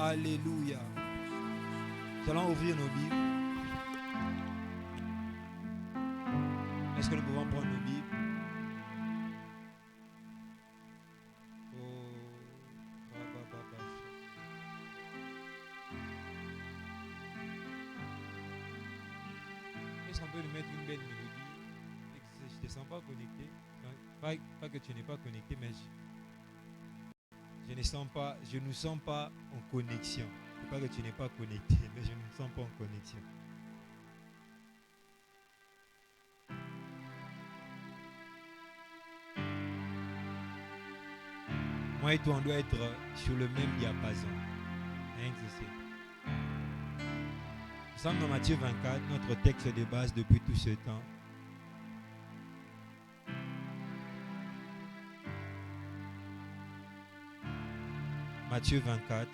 Alléluia. Nous allons ouvrir nos Bibles. Est-ce que nous pouvons prendre nos Bibles? Est-ce qu'on peut nous mettre une belle mélodie? Je ne te sens pas connecté. Pas que tu n'es pas connecté, mais je ne sens pas en connexion. Ce n'est pas que tu n'es pas connecté, mais je ne me sens pas en connexion. Moi et toi, on doit être sur le même diapason. Rien que c'est. Nous sommes dans Matthieu 24, notre texte de base depuis tout ce temps. Matthieu 24.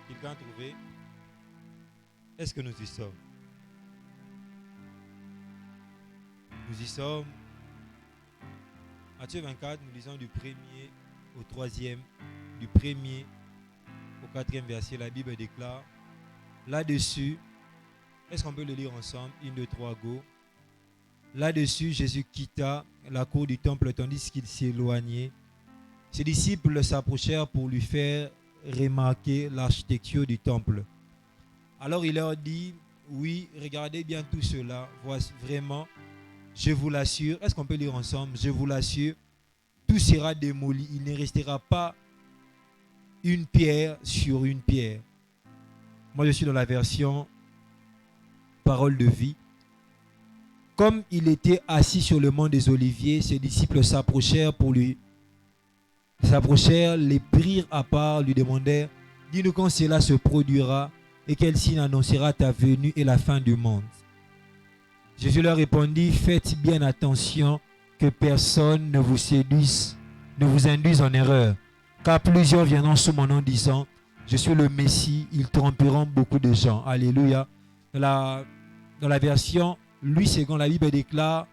Quelqu'un a trouvé? Est-ce que nous y sommes? Nous y sommes. Matthieu 24, nous lisons du 1er au 3e, du 1er au 4e verset. La Bible déclare là-dessus, est-ce qu'on peut le lire ensemble? 1, 2, 3, go. Là-dessus, Jésus quitta la cour du temple tandis qu'il s'éloignait. Ses disciples s'approchèrent pour lui faire remarquer l'architecture du temple. Alors il leur dit, oui, regardez bien tout cela. Voici vraiment, je vous l'assure. Est-ce qu'on peut lire ensemble? Je vous l'assure, tout sera démoli. Il ne restera pas une pierre sur une pierre. Moi, je suis dans la version Parole de vie. Comme il était assis sur le mont des Oliviers, ses disciples s'approchèrent, les prirent à part, lui demandèrent, dis-nous quand cela se produira et quel signe annoncera ta venue et la fin du monde. Jésus leur répondit, faites bien attention que personne ne vous séduise, ne vous induise en erreur, car plusieurs viendront sous mon nom disant, je suis le Messie, ils tromperont beaucoup de gens. Alléluia. Dans la version Louis II, la Bible déclare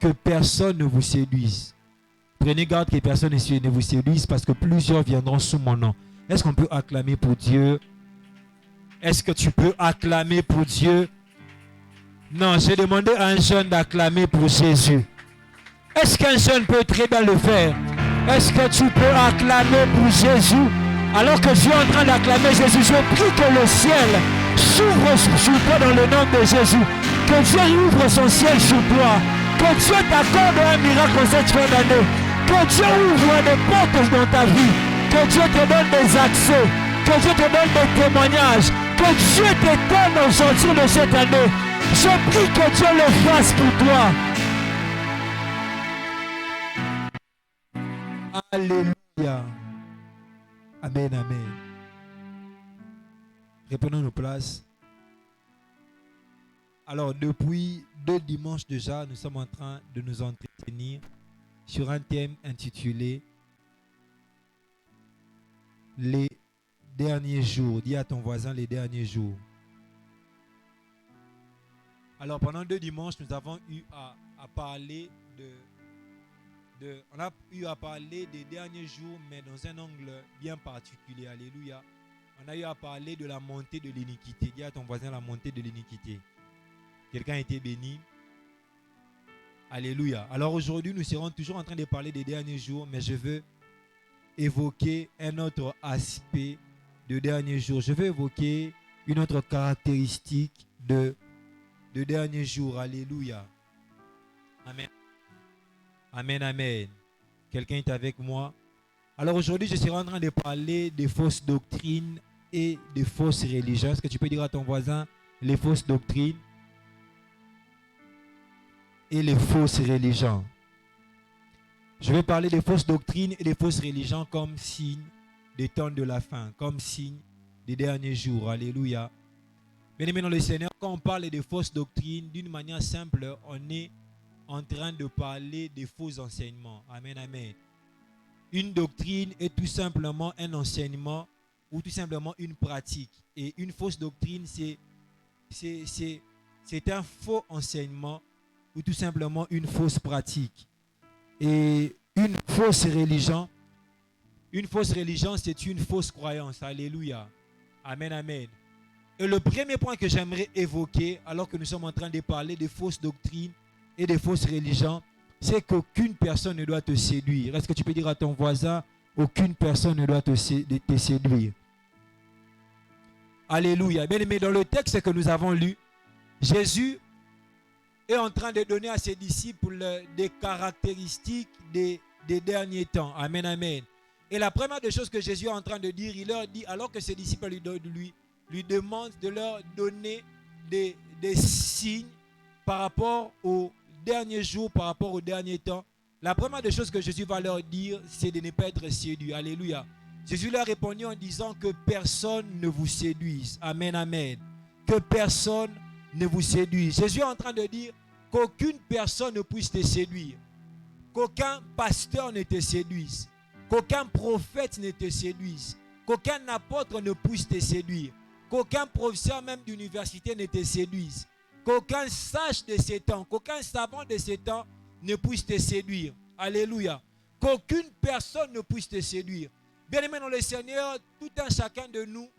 que personne ne vous séduise. Prenez garde que personne ne vous séduise parce que plusieurs viendront sous mon nom. Est-ce qu'on peut acclamer pour Dieu? Est-ce que tu peux acclamer pour Dieu? Non, j'ai demandé à un jeune d'acclamer pour Jésus. Est-ce qu'un jeune peut très bien le faire? Est-ce que tu peux acclamer pour Jésus? Alors que je suis en train d'acclamer Jésus, je prie que le ciel s'ouvre sur toi dans le nom de Jésus. Que Dieu ouvre son ciel sur toi. Que Dieu t'accorde un miracle en cette fin d'année. Que Dieu ouvre des portes dans ta vie. Que Dieu te donne des accès. Que Dieu te donne des témoignages. Que Dieu t'étonne au sortir de cette année. Je prie que Dieu le fasse pour toi. Alléluia. Amen, amen. Reprenons nos places. Alors, depuis 2 dimanches déjà, nous sommes en train de nous entretenir sur un thème intitulé les derniers jours. Dis à ton voisin les derniers jours. Alors pendant 2 dimanches, nous avons eu à parler on a eu à parler des derniers jours, mais dans un angle bien particulier. Alléluia. On a eu à parler de la montée de l'iniquité. Dis à ton voisin la montée de l'iniquité. Quelqu'un a été béni. Alléluia. Alors aujourd'hui, nous serons toujours en train de parler des derniers jours, mais je veux évoquer un autre aspect de derniers jours. Je veux évoquer une autre caractéristique de derniers jours. Alléluia. Amen. Amen, amen. Quelqu'un est avec moi? Alors aujourd'hui, je serai en train de parler des fausses doctrines et des fausses religions. Est-ce que tu peux dire à ton voisin les fausses doctrines et les fausses religions? Je vais parler des fausses doctrines et des fausses religions comme signe des temps de la fin, comme signe des derniers jours. Alléluia. Bien-aimés dans le Seigneur, quand on parle de fausses doctrines, d'une manière simple, on est en train de parler des faux enseignements. Amen, amen. Une doctrine est tout simplement un enseignement ou tout simplement une pratique. Et une fausse doctrine, c'est un faux enseignement ou tout simplement une fausse pratique. Et une fausse religion, c'est une fausse croyance. Alléluia. Amen, amen. Et le premier point que j'aimerais évoquer, alors que nous sommes en train de parler de fausses doctrines et de fausses religions, c'est qu'aucune personne ne doit te séduire. Est-ce que tu peux dire à ton voisin, aucune personne ne doit te séduire? Alléluia. Bien aimé, dans le texte que nous avons lu, Jésus est en train de donner à ses disciples des caractéristiques des derniers temps. Amen, amen. Et la première des choses que Jésus est en train de dire, il leur dit, alors que ses disciples lui demandent de leur donner des signes par rapport aux derniers jours, par rapport aux derniers temps, la première des choses que Jésus va leur dire, c'est de ne pas être séduit. Alléluia. Jésus leur répondit en disant que personne ne vous séduise. Amen, amen. Que personne ne vous séduise. Jésus est en train de dire qu'aucune personne ne puisse te séduire. Qu'aucun pasteur ne te séduise. Qu'aucun prophète ne te séduise. Qu'aucun apôtre ne puisse te séduire. Qu'aucun professeur même d'université ne te séduise. Qu'aucun sage de ces temps, qu'aucun savant de ces temps ne puisse te séduire. Alléluia. Qu'aucune personne ne puisse te séduire. Bien-aimés dans le Seigneur, tout un chacun de nous,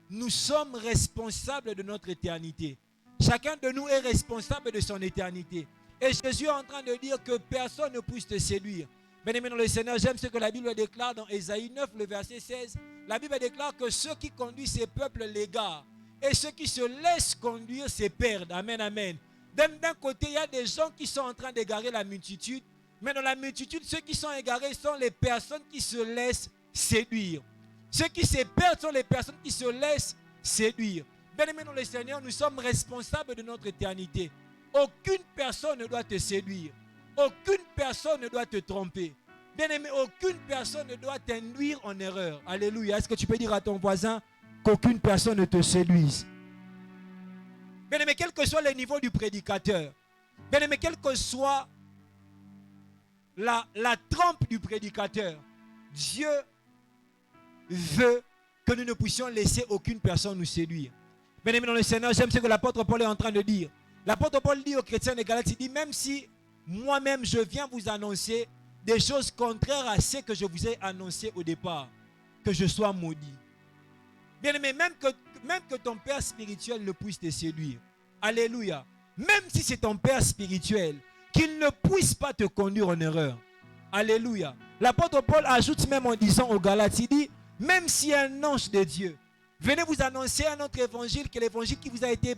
nous sommes responsables de notre éternité. Chacun de nous est responsable de son éternité. Et Jésus est en train de dire que personne ne puisse te séduire. Bien-aimés dans le Seigneur, j'aime ce que la Bible déclare dans Ésaïe 9, le verset 16. La Bible déclare que ceux qui conduisent ces peuples l'égarent. Et ceux qui se laissent conduire se perdent. Amen, amen. D'un côté, il y a des gens qui sont en train d'égarer la multitude. Mais dans la multitude, ceux qui sont égarés sont les personnes qui se laissent séduire. Ceux qui se perdent sont les personnes qui se laissent séduire. Bien-aimés dans le Seigneur, nous sommes responsables de notre éternité. Aucune personne ne doit te séduire. Aucune personne ne doit te tromper. Bien-aimé, aucune personne ne doit t'induire en erreur. Alléluia. Est-ce que tu peux dire à ton voisin qu'aucune personne ne te séduise? Bien-aimé, quel que soit le niveau du prédicateur, bien-aimé, quelle que soit la trempe du prédicateur, Dieu veut que nous ne puissions laisser aucune personne nous séduire. Bien-aimé dans le Seigneur, j'aime ce que l'apôtre Paul est en train de dire. L'apôtre Paul dit aux chrétiens de Galates, il dit, même si moi-même je viens vous annoncer des choses contraires à ce que je vous ai annoncé au départ, que je sois maudit. Bien-aimé, même que ton père spirituel ne puisse te séduire. Alléluia. Même si c'est ton père spirituel, qu'il ne puisse pas te conduire en erreur. Alléluia. L'apôtre Paul ajoute même en disant aux Galates, il dit, même si un ange de Dieu venez vous annoncer un autre évangile que l'évangile qui vous a été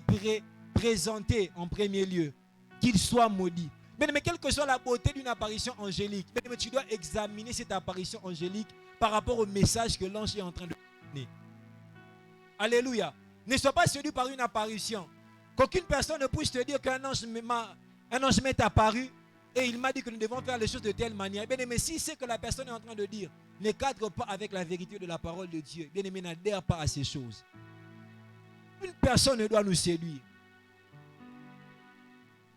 présenté en premier lieu, qu'il soit maudit. Mais quelle que soit la beauté d'une apparition angélique, mais tu dois examiner cette apparition angélique par rapport au message que l'ange est en train de donner. Alléluia. Ne sois pas séduit par une apparition. Qu'aucune personne ne puisse te dire qu'un ange m'est apparu et il m'a dit que nous devons faire les choses de telle manière. Bien aimé, si c'est que la personne est en train de dire ne cadre pas avec la vérité de la parole de Dieu, bien aimé, n'adhère pas à ces choses. Une personne ne doit nous séduire.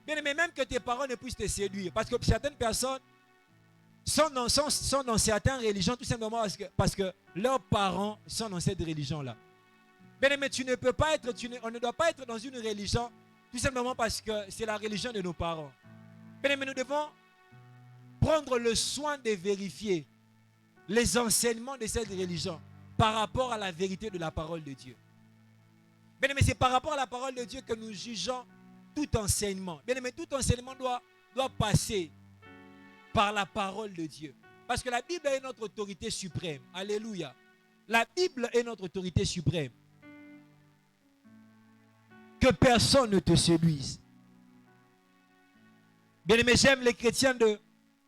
Bien aimé, même que tes parents ne puissent te séduire, parce que certaines personnes sont dans certaines religions tout simplement parce que leurs parents sont dans cette religion-là. Bien aimé, on ne doit pas être dans une religion tout simplement parce que c'est la religion de nos parents. Bien aimé, nous devons prendre le soin de vérifier les enseignements de cette religion par rapport à la vérité de la parole de Dieu. Bien aimé, c'est par rapport à la parole de Dieu que nous jugeons tout enseignement. Bien aimé, tout enseignement doit passer par la parole de Dieu. Parce que la Bible est notre autorité suprême. Alléluia. La Bible est notre autorité suprême. Que personne ne te séduise. Bien aimé, j'aime les chrétiens de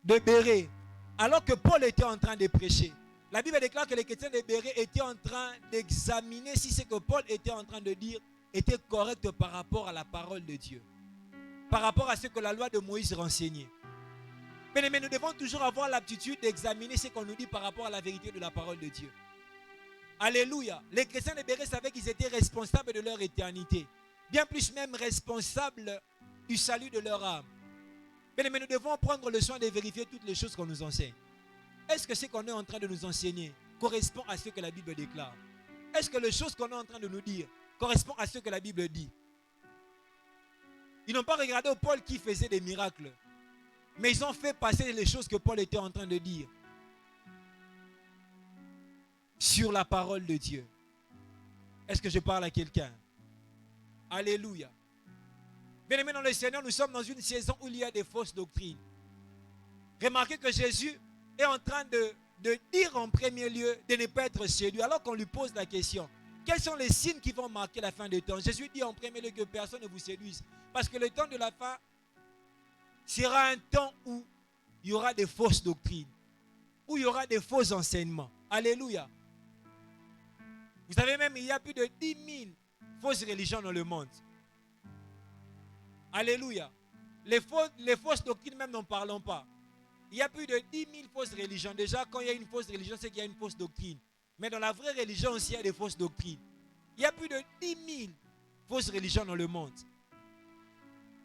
Bérée. Alors que Paul était en train de prêcher, la Bible déclare que les chrétiens de Bérée étaient en train d'examiner si ce que Paul était en train de dire était correct par rapport à la parole de Dieu. Par rapport à ce que la loi de Moïse renseignait. Bien aimé, nous devons toujours avoir l'aptitude d'examiner ce qu'on nous dit par rapport à la vérité de la parole de Dieu. Alléluia. Les chrétiens de Bérée savaient qu'ils étaient responsables de leur éternité. Bien plus même responsables du salut de leur âme. Mais nous devons prendre le soin de vérifier toutes les choses qu'on nous enseigne. Est-ce que ce qu'on est en train de nous enseigner correspond à ce que la Bible déclare? Est-ce que les choses qu'on est en train de nous dire correspondent à ce que la Bible dit? Ils n'ont pas regardé au Paul qui faisait des miracles, mais ils ont fait passer les choses que Paul était en train de dire sur la parole de Dieu. Est-ce que je parle à quelqu'un? Alléluia. Bien-aimés dans le Seigneur, nous sommes dans une saison où il y a des fausses doctrines. Remarquez que Jésus est en train de dire en premier lieu de ne pas être séduit, alors qu'on lui pose la question. Quels sont les signes qui vont marquer la fin des temps? Jésus dit en premier lieu que personne ne vous séduise. Parce que le temps de la fin sera un temps où il y aura des fausses doctrines, où il y aura des faux enseignements. Alléluia. Vous savez même, il y a plus de 10 000 fausses religions dans le monde. Alléluia. Les fausses doctrines même, n'en parlons pas. Il y a plus de 10 000 fausses religions. Déjà, quand il y a une fausse religion, c'est qu'il y a une fausse doctrine. Mais dans la vraie religion aussi, il y a des fausses doctrines. Il y a plus de 10 000 fausses religions dans le monde.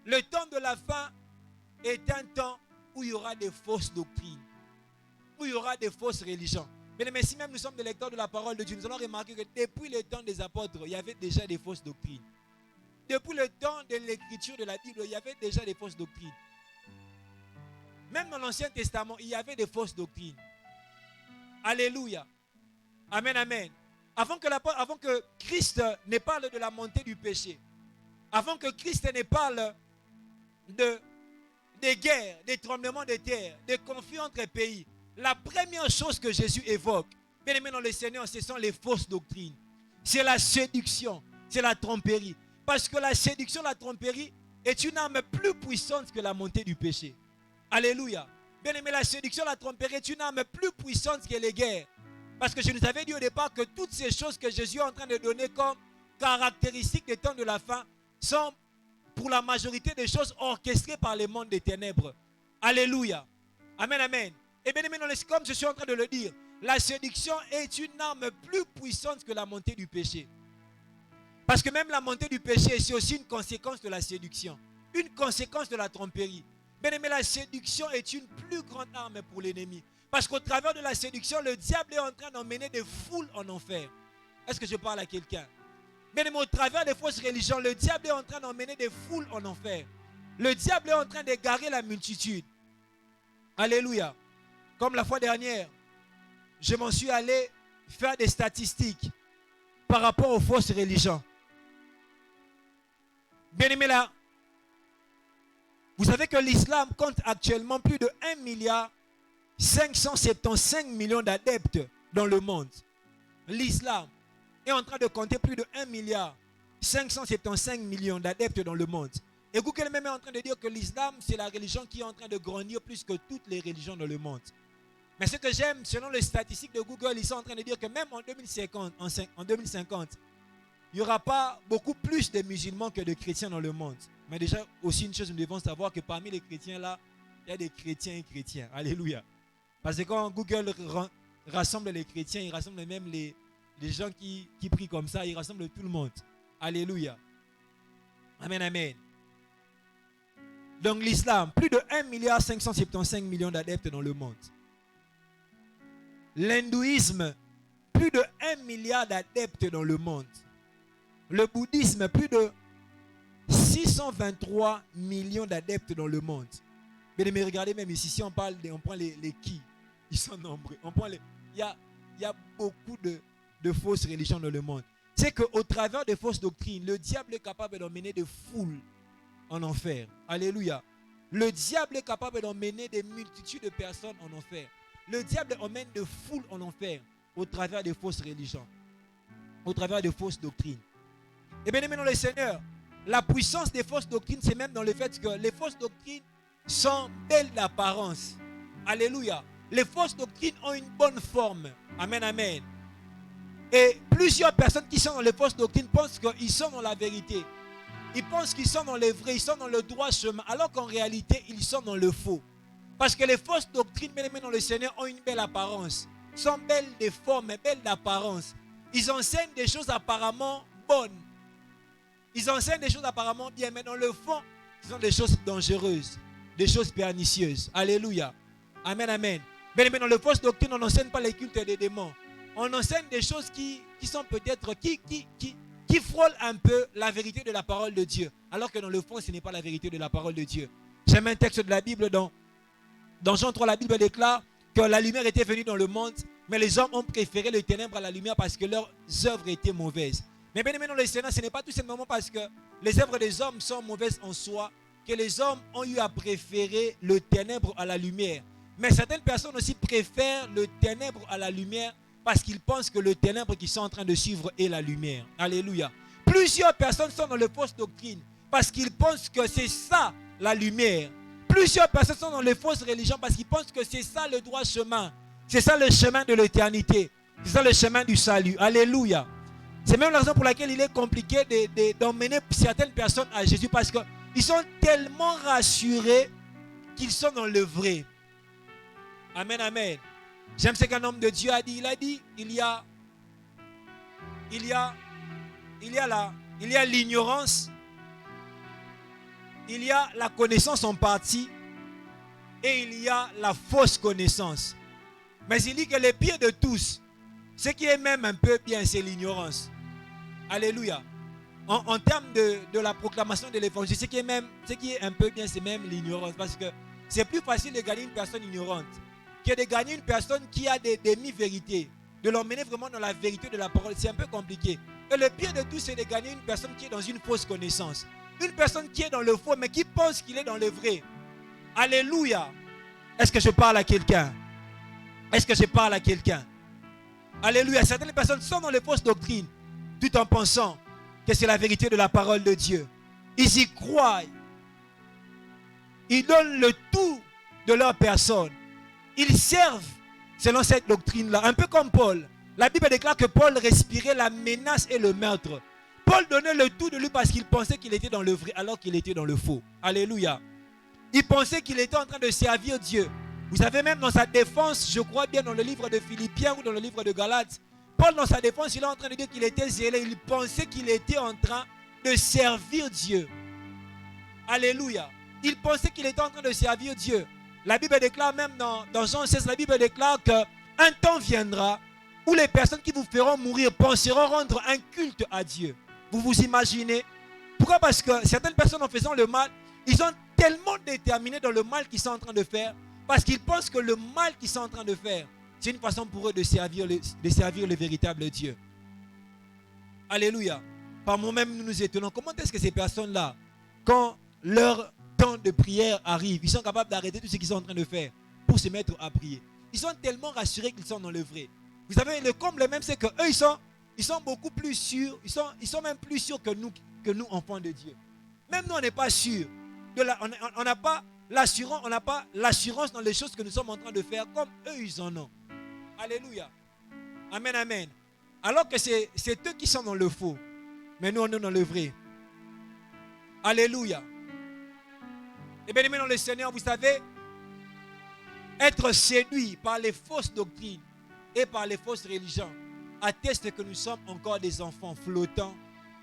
Le temps de la fin est un temps où il y aura des fausses doctrines, où il y aura des fausses religions. Mais si même nous sommes des lecteurs de la parole de Dieu, nous allons remarquer que depuis le temps des apôtres, il y avait déjà des fausses doctrines. Depuis le temps de l'écriture de la Bible, il y avait déjà des fausses doctrines. Même dans l'Ancien Testament, il y avait des fausses doctrines. Alléluia. Amen, amen. Avant que Christ ne parle de la montée du péché, avant que Christ ne parle des guerres, des tremblements de terre, des conflits entre pays, la première chose que Jésus évoque, bien aimé dans le Seigneur, ce sont les fausses doctrines. C'est la séduction, c'est la tromperie. Parce que la séduction, la tromperie est une arme plus puissante que la montée du péché. Alléluia. Bien aimé, la séduction, la tromperie est une arme plus puissante que les guerres. Parce que je nous avais dit au départ que toutes ces choses que Jésus est en train de donner comme caractéristiques des temps de la fin sont pour la majorité des choses orchestrées par les mondes des ténèbres. Alléluia. Amen, amen. Et bien aimé, comme je suis en train de le dire, la séduction est une arme plus puissante que la montée du péché. Parce que même la montée du péché, c'est aussi une conséquence de la séduction. Une conséquence de la tromperie. Bien aimé, la séduction est une plus grande arme pour l'ennemi. Parce qu'au travers de la séduction, le diable est en train d'emmener des foules en enfer. Est-ce que je parle à quelqu'un? Bien aimé, au travers des fausses religions, le diable est en train d'emmener des foules en enfer. Le diable est en train d'égarer la multitude. Alléluia. Comme la fois dernière, je m'en suis allé faire des statistiques par rapport aux fausses religions. Bien aimé là, vous savez que l'islam compte actuellement plus de 1 milliard 575 millions d'adeptes dans le monde. L'islam est en train de compter plus de 1 milliard 575 millions d'adeptes dans le monde. Et Google même est en train de dire que l'islam, c'est la religion qui est en train de grandir plus que toutes les religions dans le monde. Mais ce que j'aime, selon les statistiques de Google, ils sont en train de dire que même en 2050, il n'y aura pas beaucoup plus de musulmans que de chrétiens dans le monde. Mais déjà, aussi une chose, nous devons savoir que parmi les chrétiens là, il y a des chrétiens et chrétiens. Alléluia. Parce que quand Google rassemble les chrétiens, il rassemble même les gens qui prient comme ça, il rassemble tout le monde. Alléluia. Amen, amen. Donc l'islam, plus de 1 milliard 575 millions d'adeptes dans le monde. L'hindouisme, plus de 1 milliard d'adeptes dans le monde. Le bouddhisme, plus de 623 millions d'adeptes dans le monde. Mais regardez même ici, si on prend les qui, ils sont nombreux. Il y a beaucoup de fausses religions dans le monde. C'est qu'au travers des fausses doctrines, le diable est capable d'emmener des foules en enfer. Alléluia. Le diable est capable d'emmener des multitudes de personnes en enfer. Le diable emmène des foules en enfer au travers des fausses religions, au travers des fausses doctrines. Et bien aimé dans le Seigneur, la puissance des fausses doctrines, c'est même dans le fait que les fausses doctrines sont belles d'apparence. Alléluia. Les fausses doctrines ont une bonne forme. Amen, amen. Et plusieurs personnes qui sont dans les fausses doctrines pensent qu'ils sont dans la vérité. Ils pensent qu'ils sont dans le vrai, ils sont dans le droit chemin, alors qu'en réalité, ils sont dans le faux. Parce que les fausses doctrines, bien aimés dans le Seigneur, ont une belle apparence. Sont belles de forme, belles d'apparence. Ils enseignent des choses apparemment bonnes. Ils enseignent des choses apparemment bien, mais dans le fond, ce sont des choses dangereuses. des choses pernicieuses. Alléluia. Amen, amen. Mais dans le fausse doctrine, on n'enseigne pas les cultes des démons. On enseigne des choses qui sont peut-être, qui frôlent un peu la vérité de la parole de Dieu. Alors que dans le fond, ce n'est pas la vérité de la parole de Dieu. J'aime un texte de la Bible dans Jean 3, la Bible déclare que la lumière était venue dans le monde, mais les hommes ont préféré le ténèbre à la lumière parce que leurs œuvres étaient mauvaises. Mais bien aimé dans le Seigneur, ce n'est pas tout simplement parce que les œuvres des hommes sont mauvaises en soi que les hommes ont eu à préférer le ténèbre à la lumière. Mais certaines personnes aussi préfèrent le ténèbre à la lumière parce qu'ils pensent que le ténèbre qu'ils sont en train de suivre est la lumière. Alléluia. Plusieurs personnes sont dans les fausses doctrines parce qu'ils pensent que c'est ça la lumière. Plusieurs personnes sont dans les fausses religions parce qu'ils pensent que c'est ça le droit chemin. C'est ça le chemin de l'éternité. C'est ça le chemin du salut. Alléluia. C'est même la raison pour laquelle il est compliqué d'emmener certaines personnes à Jésus parce qu'ils sont tellement rassurés qu'ils sont dans le vrai. Amen, amen. J'aime ce qu'un homme de Dieu a dit. Il a dit, il y a l'ignorance, il y a la connaissance en partie et il y a la fausse connaissance. Mais il dit que le pire de tous, ce qui est même un peu bien, c'est l'ignorance. Alléluia. En termes de la proclamation de l'évangile, ce qui est un peu bien, c'est même l'ignorance. Parce que c'est plus facile de gagner une personne ignorante que de gagner une personne qui a des demi-vérités. De l'emmener vraiment dans la vérité de la parole, c'est un peu compliqué. Et le pire de tout, c'est de gagner une personne qui est dans une fausse connaissance. Une personne qui est dans le faux, mais qui pense qu'il est dans le vrai. Alléluia. Est-ce que je parle à quelqu'un? Est-ce que je parle à quelqu'un? Alléluia. Certaines personnes sont dans les fausses doctrines, tout en pensant que c'est la vérité de la parole de Dieu. Ils y croient. Ils donnent le tout de leur personne. Ils servent selon cette doctrine-là. Un peu comme Paul. La Bible déclare que Paul respirait la menace et le meurtre. Paul donnait le tout de lui parce qu'il pensait qu'il était dans le vrai alors qu'il était dans le faux. Alléluia. Il pensait qu'il était en train de servir Dieu. Vous savez, même dans sa défense, je crois bien dans le livre de Philippiens ou dans le livre de Galates, Paul dans sa défense, il est en train de dire qu'il était zélé. Il pensait qu'il était en train de servir Dieu. Alléluia. Il pensait qu'il était en train de servir Dieu. La Bible déclare même dans Jean 16, la Bible déclare qu'un temps viendra où les personnes qui vous feront mourir penseront rendre un culte à Dieu. Vous vous imaginez? Pourquoi? Parce que certaines personnes en faisant le mal, ils sont tellement déterminés dans le mal qu'ils sont en train de faire, parce qu'ils pensent que le mal qu'ils sont en train de faire, c'est une façon pour eux de servir le véritable Dieu. Alléluia. Par moi-même, nous nous étonnons. Comment est-ce que ces personnes-là, quand leur temps de prière arrive, ils sont capables d'arrêter tout ce qu'ils sont en train de faire pour se mettre à prier? Ils sont tellement rassurés qu'ils sont dans le vrai. Vous savez, le comble même, c'est qu'eux, ils sont beaucoup plus sûrs. Ils sont même plus sûrs que nous, enfants de Dieu. Même nous, on n'est pas sûrs. On n'a pas l'assurance dans les choses que nous sommes en train de faire comme eux, ils en ont. Alléluia. Amen, amen. Alors que c'est eux qui sont dans le faux. Mais nous, on est dans le vrai. Alléluia. Et bien aimé dans le Seigneur, vous savez, être séduit par les fausses doctrines et par les fausses religions atteste que nous sommes encore des enfants flottants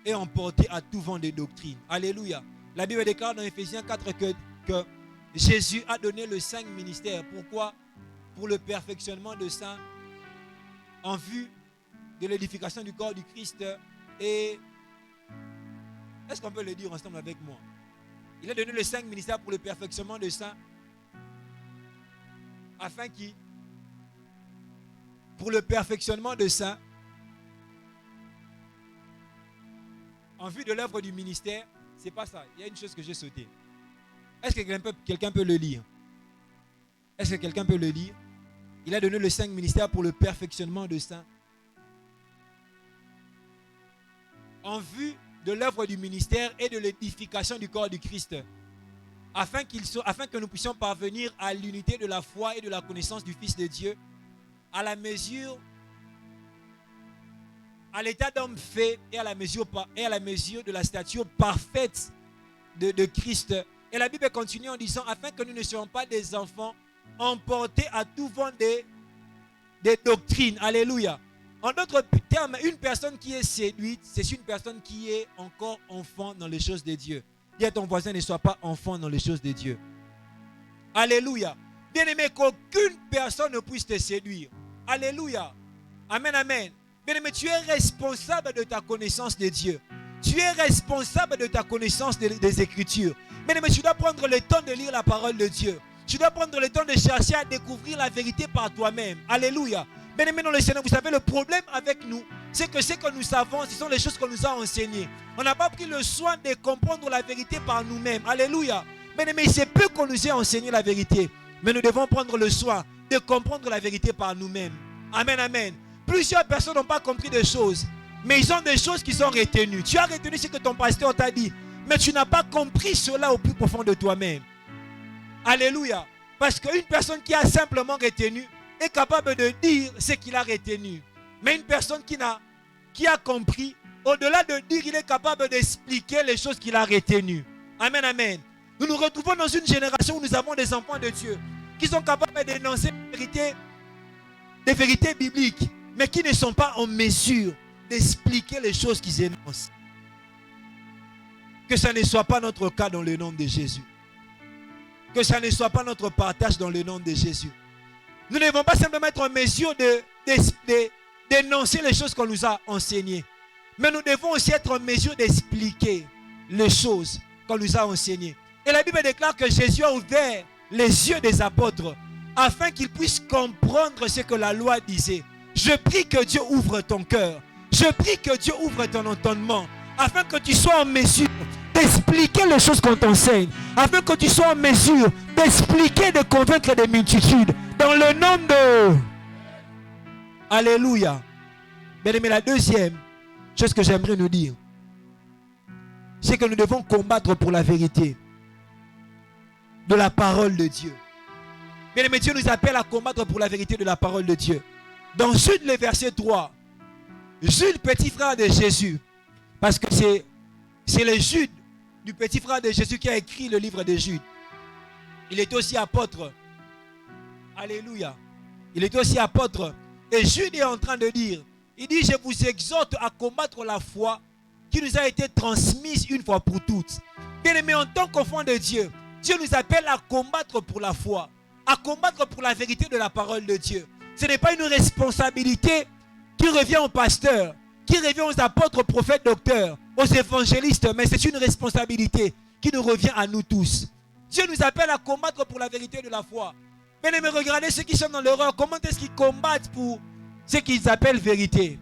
et emportés à tout vent des doctrines. Alléluia. La Bible déclare dans Éphésiens 4 que Jésus a donné le saint ministère. Pourquoi? Pour le perfectionnement de saints en vue de l'édification du corps du Christ. Et est-ce qu'on peut le dire ensemble avec moi? Il a donné le saint ministère pour le perfectionnement de saints afin qu'il, pour le perfectionnement de saints, en vue de l'œuvre du ministère. C'est pas ça. Il y a une chose que j'ai sautée. Est-ce que quelqu'un peut le lire? Est-ce que quelqu'un peut le lire? Il a donné le saint ministère pour le perfectionnement de saints en vue de l'œuvre du ministère et de l'édification du corps du Christ, afin que nous puissions parvenir à l'unité de la foi et de la connaissance du Fils de Dieu, à l'état d'homme fait et à la mesure de la stature parfaite de Christ. Et la Bible continue en disant, afin que nous ne soyons pas des enfants emportés à tout vent des doctrines. Alléluia. En d'autres termes, une personne qui est séduite, c'est une personne qui est encore enfant dans les choses de Dieu. Dis à ton voisin, ne sois pas enfant dans les choses de Dieu. Alléluia. Bien-aimé, qu'aucune personne ne puisse te séduire. Alléluia. Amen, amen. Bien-aimé, tu es responsable de ta connaissance de Dieu. Tu es responsable de ta connaissance des Écritures. Bien-aimé, tu dois prendre le temps de lire la parole de Dieu. Tu dois prendre le temps de chercher à découvrir la vérité par toi-même. Alléluia. Bien-aimé dans le Seigneur, vous savez, le problème avec nous, c'est que ce que nous savons, ce sont les choses qu'on nous a enseignées. On n'a pas pris le soin de comprendre la vérité par nous-mêmes. Alléluia. Bien-aimé, c'est peu qu'on nous ait enseigné la vérité. Mais nous devons prendre le soin de comprendre la vérité par nous-mêmes. Amen, amen. Plusieurs personnes n'ont pas compris des choses, mais ils ont des choses qui sont retenues. Tu as retenu ce que ton pasteur t'a dit, mais tu n'as pas compris cela au plus profond de toi-même. Alléluia. Parce qu'une personne qui a simplement retenu est capable de dire ce qu'il a retenu. Mais une personne qui a compris, au-delà de dire, il est capable d'expliquer les choses qu'il a retenues. Amen, amen. Nous nous retrouvons dans une génération où nous avons des enfants de Dieu qui sont capables d'énoncer des vérités bibliques, mais qui ne sont pas en mesure d'expliquer les choses qu'ils énoncent. Que ça ne soit pas notre cas dans le nom de Jésus. Que ça ne soit pas notre partage dans le nom de Jésus. Nous ne devons pas simplement être en mesure d'énoncer les choses qu'on nous a enseignées, mais nous devons aussi être en mesure d'expliquer les choses qu'on nous a enseignées. Et la Bible déclare que Jésus a ouvert les yeux des apôtres afin qu'ils puissent comprendre ce que la loi disait. Je prie que Dieu ouvre ton cœur. Je prie que Dieu ouvre ton entendement afin que tu sois en mesure d'expliquer les choses qu'on t'enseigne, afin que tu sois en mesure d'expliquer, de convaincre des multitudes dans le nom de... Alléluia. Bien aimé, la deuxième chose que j'aimerais nous dire, c'est que nous devons combattre pour la vérité de la parole de Dieu. Bien aimé, Dieu nous appelle à combattre pour la vérité de la parole de Dieu. Dans Jude, le verset 3, Jude, petit frère de Jésus, parce que c'est le Jude du petit frère de Jésus qui a écrit le livre de Jude. Il était aussi apôtre. Alléluia. Il était aussi apôtre. Et Jude est en train de dire, il dit, je vous exhorte à combattre la foi qui nous a été transmise une fois pour toutes. Bien aimé, en tant qu'enfant de Dieu, Dieu nous appelle à combattre pour la foi, à combattre pour la vérité de la parole de Dieu. Ce n'est pas une responsabilité qui revient aux pasteurs, qui revient aux apôtres, prophètes, docteurs, aux évangélistes, mais c'est une responsabilité qui nous revient à nous tous. Dieu nous appelle à combattre pour la vérité de la foi. Bien aimé, regardez ceux qui sont dans l'erreur, comment est-ce qu'ils combattent pour ce qu'ils appellent vérité.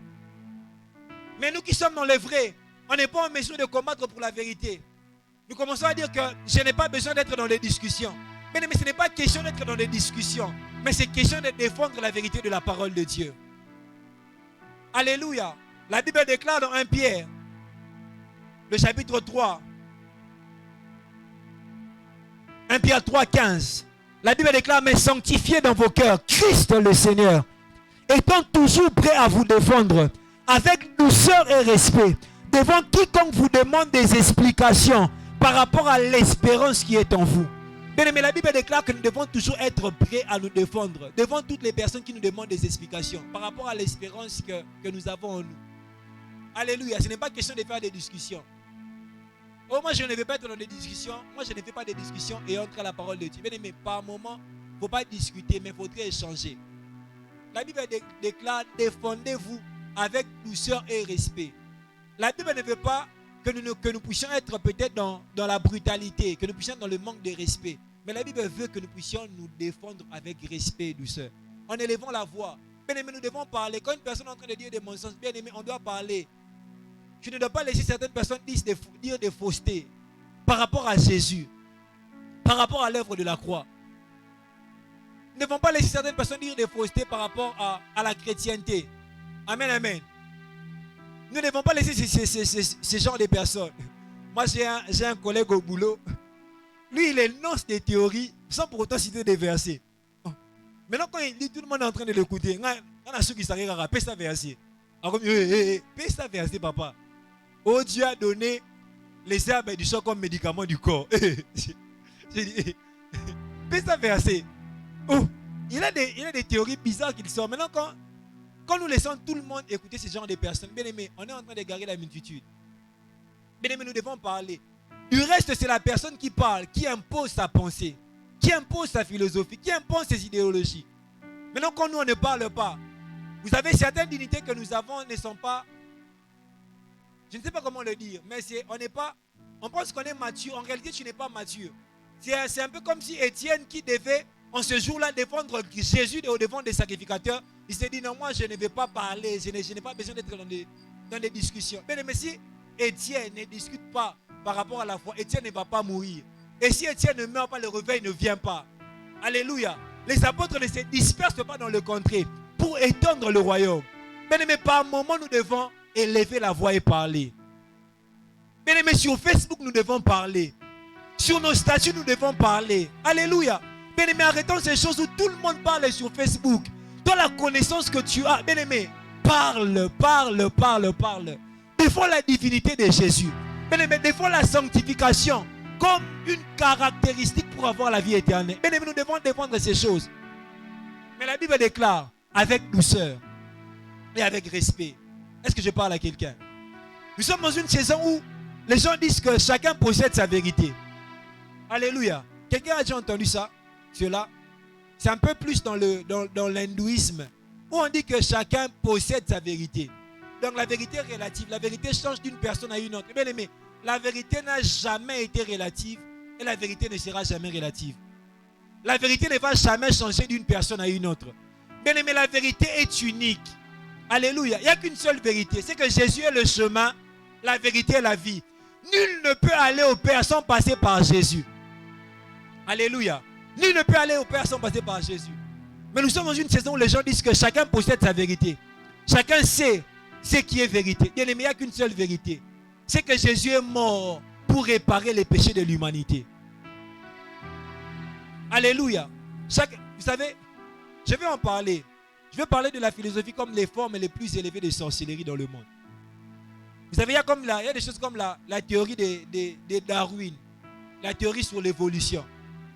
Mais nous qui sommes dans le vrai, on n'est pas en mesure de combattre pour la vérité. Nous commençons à dire que je n'ai pas besoin d'être dans des discussions. Mais ce n'est pas question d'être dans des discussions, mais c'est question de défendre la vérité de la parole de Dieu. Alléluia. La Bible déclare dans 1 Pierre, le chapitre 3, 1 Pierre 3, 15. La Bible déclare, mais sanctifiez dans vos cœurs Christ le Seigneur, étant toujours prêt à vous défendre avec douceur et respect devant quiconque vous demande des explications par rapport à l'espérance qui est en vous. Bien aimé, la Bible déclare que nous devons toujours être prêts à nous défendre devant toutes les personnes qui nous demandent des explications par rapport à l'espérance que nous avons en nous. Alléluia, ce n'est pas question de faire des discussions. Oh, moi je ne vais pas être dans des discussions. Moi je ne fais pas des discussions et entrer à la parole de Dieu. Bien aimé, par moment, il ne faut pas discuter, mais il faudrait échanger. La Bible déclare, défendez-vous avec douceur et respect. La Bible ne veut pas que nous puissions être peut-être dans la brutalité, que nous puissions être dans le manque de respect. Mais la Bible veut que nous puissions nous défendre avec respect et douceur. En élevant la voix. Bien aimé, nous devons parler. Quand une personne est en train de dire des mensonges, bien aimé, on doit parler. Tu ne dois pas laisser certaines personnes dire des faussetés par rapport à Jésus, par rapport à l'œuvre de la croix. Nous ne devons pas laisser certaines personnes dire des faussetés par rapport à la chrétienté. Amen, amen. Nous ne devons pas laisser ce genre de personnes. Moi, j'ai un collègue au boulot. Lui, il énonce des théories sans pour autant citer des versets. Maintenant, quand il dit, tout le monde est en train de l'écouter. On a ceux qui s'arrêtent à paix ça verset. Paix ça verset, papa. Oh, Dieu a donné les herbes du champ comme médicament du corps. J'ai dit, paix ça verset. Oh, il a des théories bizarres qu'il sort. Maintenant, quand nous laissons tout le monde écouter ce genre de personnes, bien aimé, on est en train d'égarer la multitude. Bien aimé, nous devons parler. Du reste, c'est la personne qui parle, qui impose sa pensée. qui impose sa philosophie, qui impose ses idéologies. Maintenant, quand nous, on ne parle pas, vous savez, certaines dignités que nous avons ne sont pas, je ne sais pas comment le dire, mais on n'est pas, on pense qu'on est mature. En réalité, tu n'es pas mature. C'est un peu comme si Étienne qui devait, en ce jour-là, défendre Jésus au devant des sacrificateurs, il s'est dit, non, moi, je ne vais pas parler, je n'ai pas besoin d'être dans des discussions. Mais si Étienne ne discute pas par rapport à la foi, Étienne ne va pas mourir. Et si Étienne ne meurt pas, le réveil ne vient pas. Alléluia. Les apôtres ne se dispersent pas dans le contrée pour étendre le royaume. Mais par moment, nous devons élever la voix et parler. Mais sur Facebook, nous devons parler. Sur nos statuts, nous devons parler. Alléluia. Bien-aimé, arrêtons ces choses où tout le monde parle sur Facebook. Dans la connaissance que tu as, bien-aimé, parle. Défends la divinité de Jésus. Bien-aimé, défends la sanctification comme une caractéristique pour avoir la vie éternelle. Bien-aimé, nous devons défendre ces choses. Mais la Bible déclare avec douceur et avec respect. Est-ce que je parle à quelqu'un? Nous sommes dans une saison où les gens disent que chacun possède sa vérité. Alléluia. Quelqu'un a déjà entendu ça? Cela? C'est un peu plus dans l'hindouisme, où on dit que chacun possède sa vérité. Donc la vérité est relative. La vérité change d'une personne à une autre. Bien aimé, la vérité n'a jamais été relative et la vérité ne sera jamais relative. La vérité ne va jamais changer d'une personne à une autre. Bien aimé, la vérité est unique. Alléluia. Il n'y a qu'une seule vérité. C'est que Jésus est le chemin, la vérité et la vie. Nul ne peut aller au Père sans passer par Jésus. Alléluia. Nul ne peut aller au Père sans passer par Jésus. Mais nous sommes dans une saison où les gens disent que chacun possède sa vérité. Chacun sait ce qui est vérité. Bien aimé, il n'y a qu'une seule vérité. C'est que Jésus est mort pour réparer les péchés de l'humanité. Alléluia. Vous savez, je vais en parler. Je vais parler de la philosophie comme les formes les plus élevées de sorcellerie dans le monde. Vous savez, il y a des choses comme la théorie de Darwin, la théorie sur l'évolution.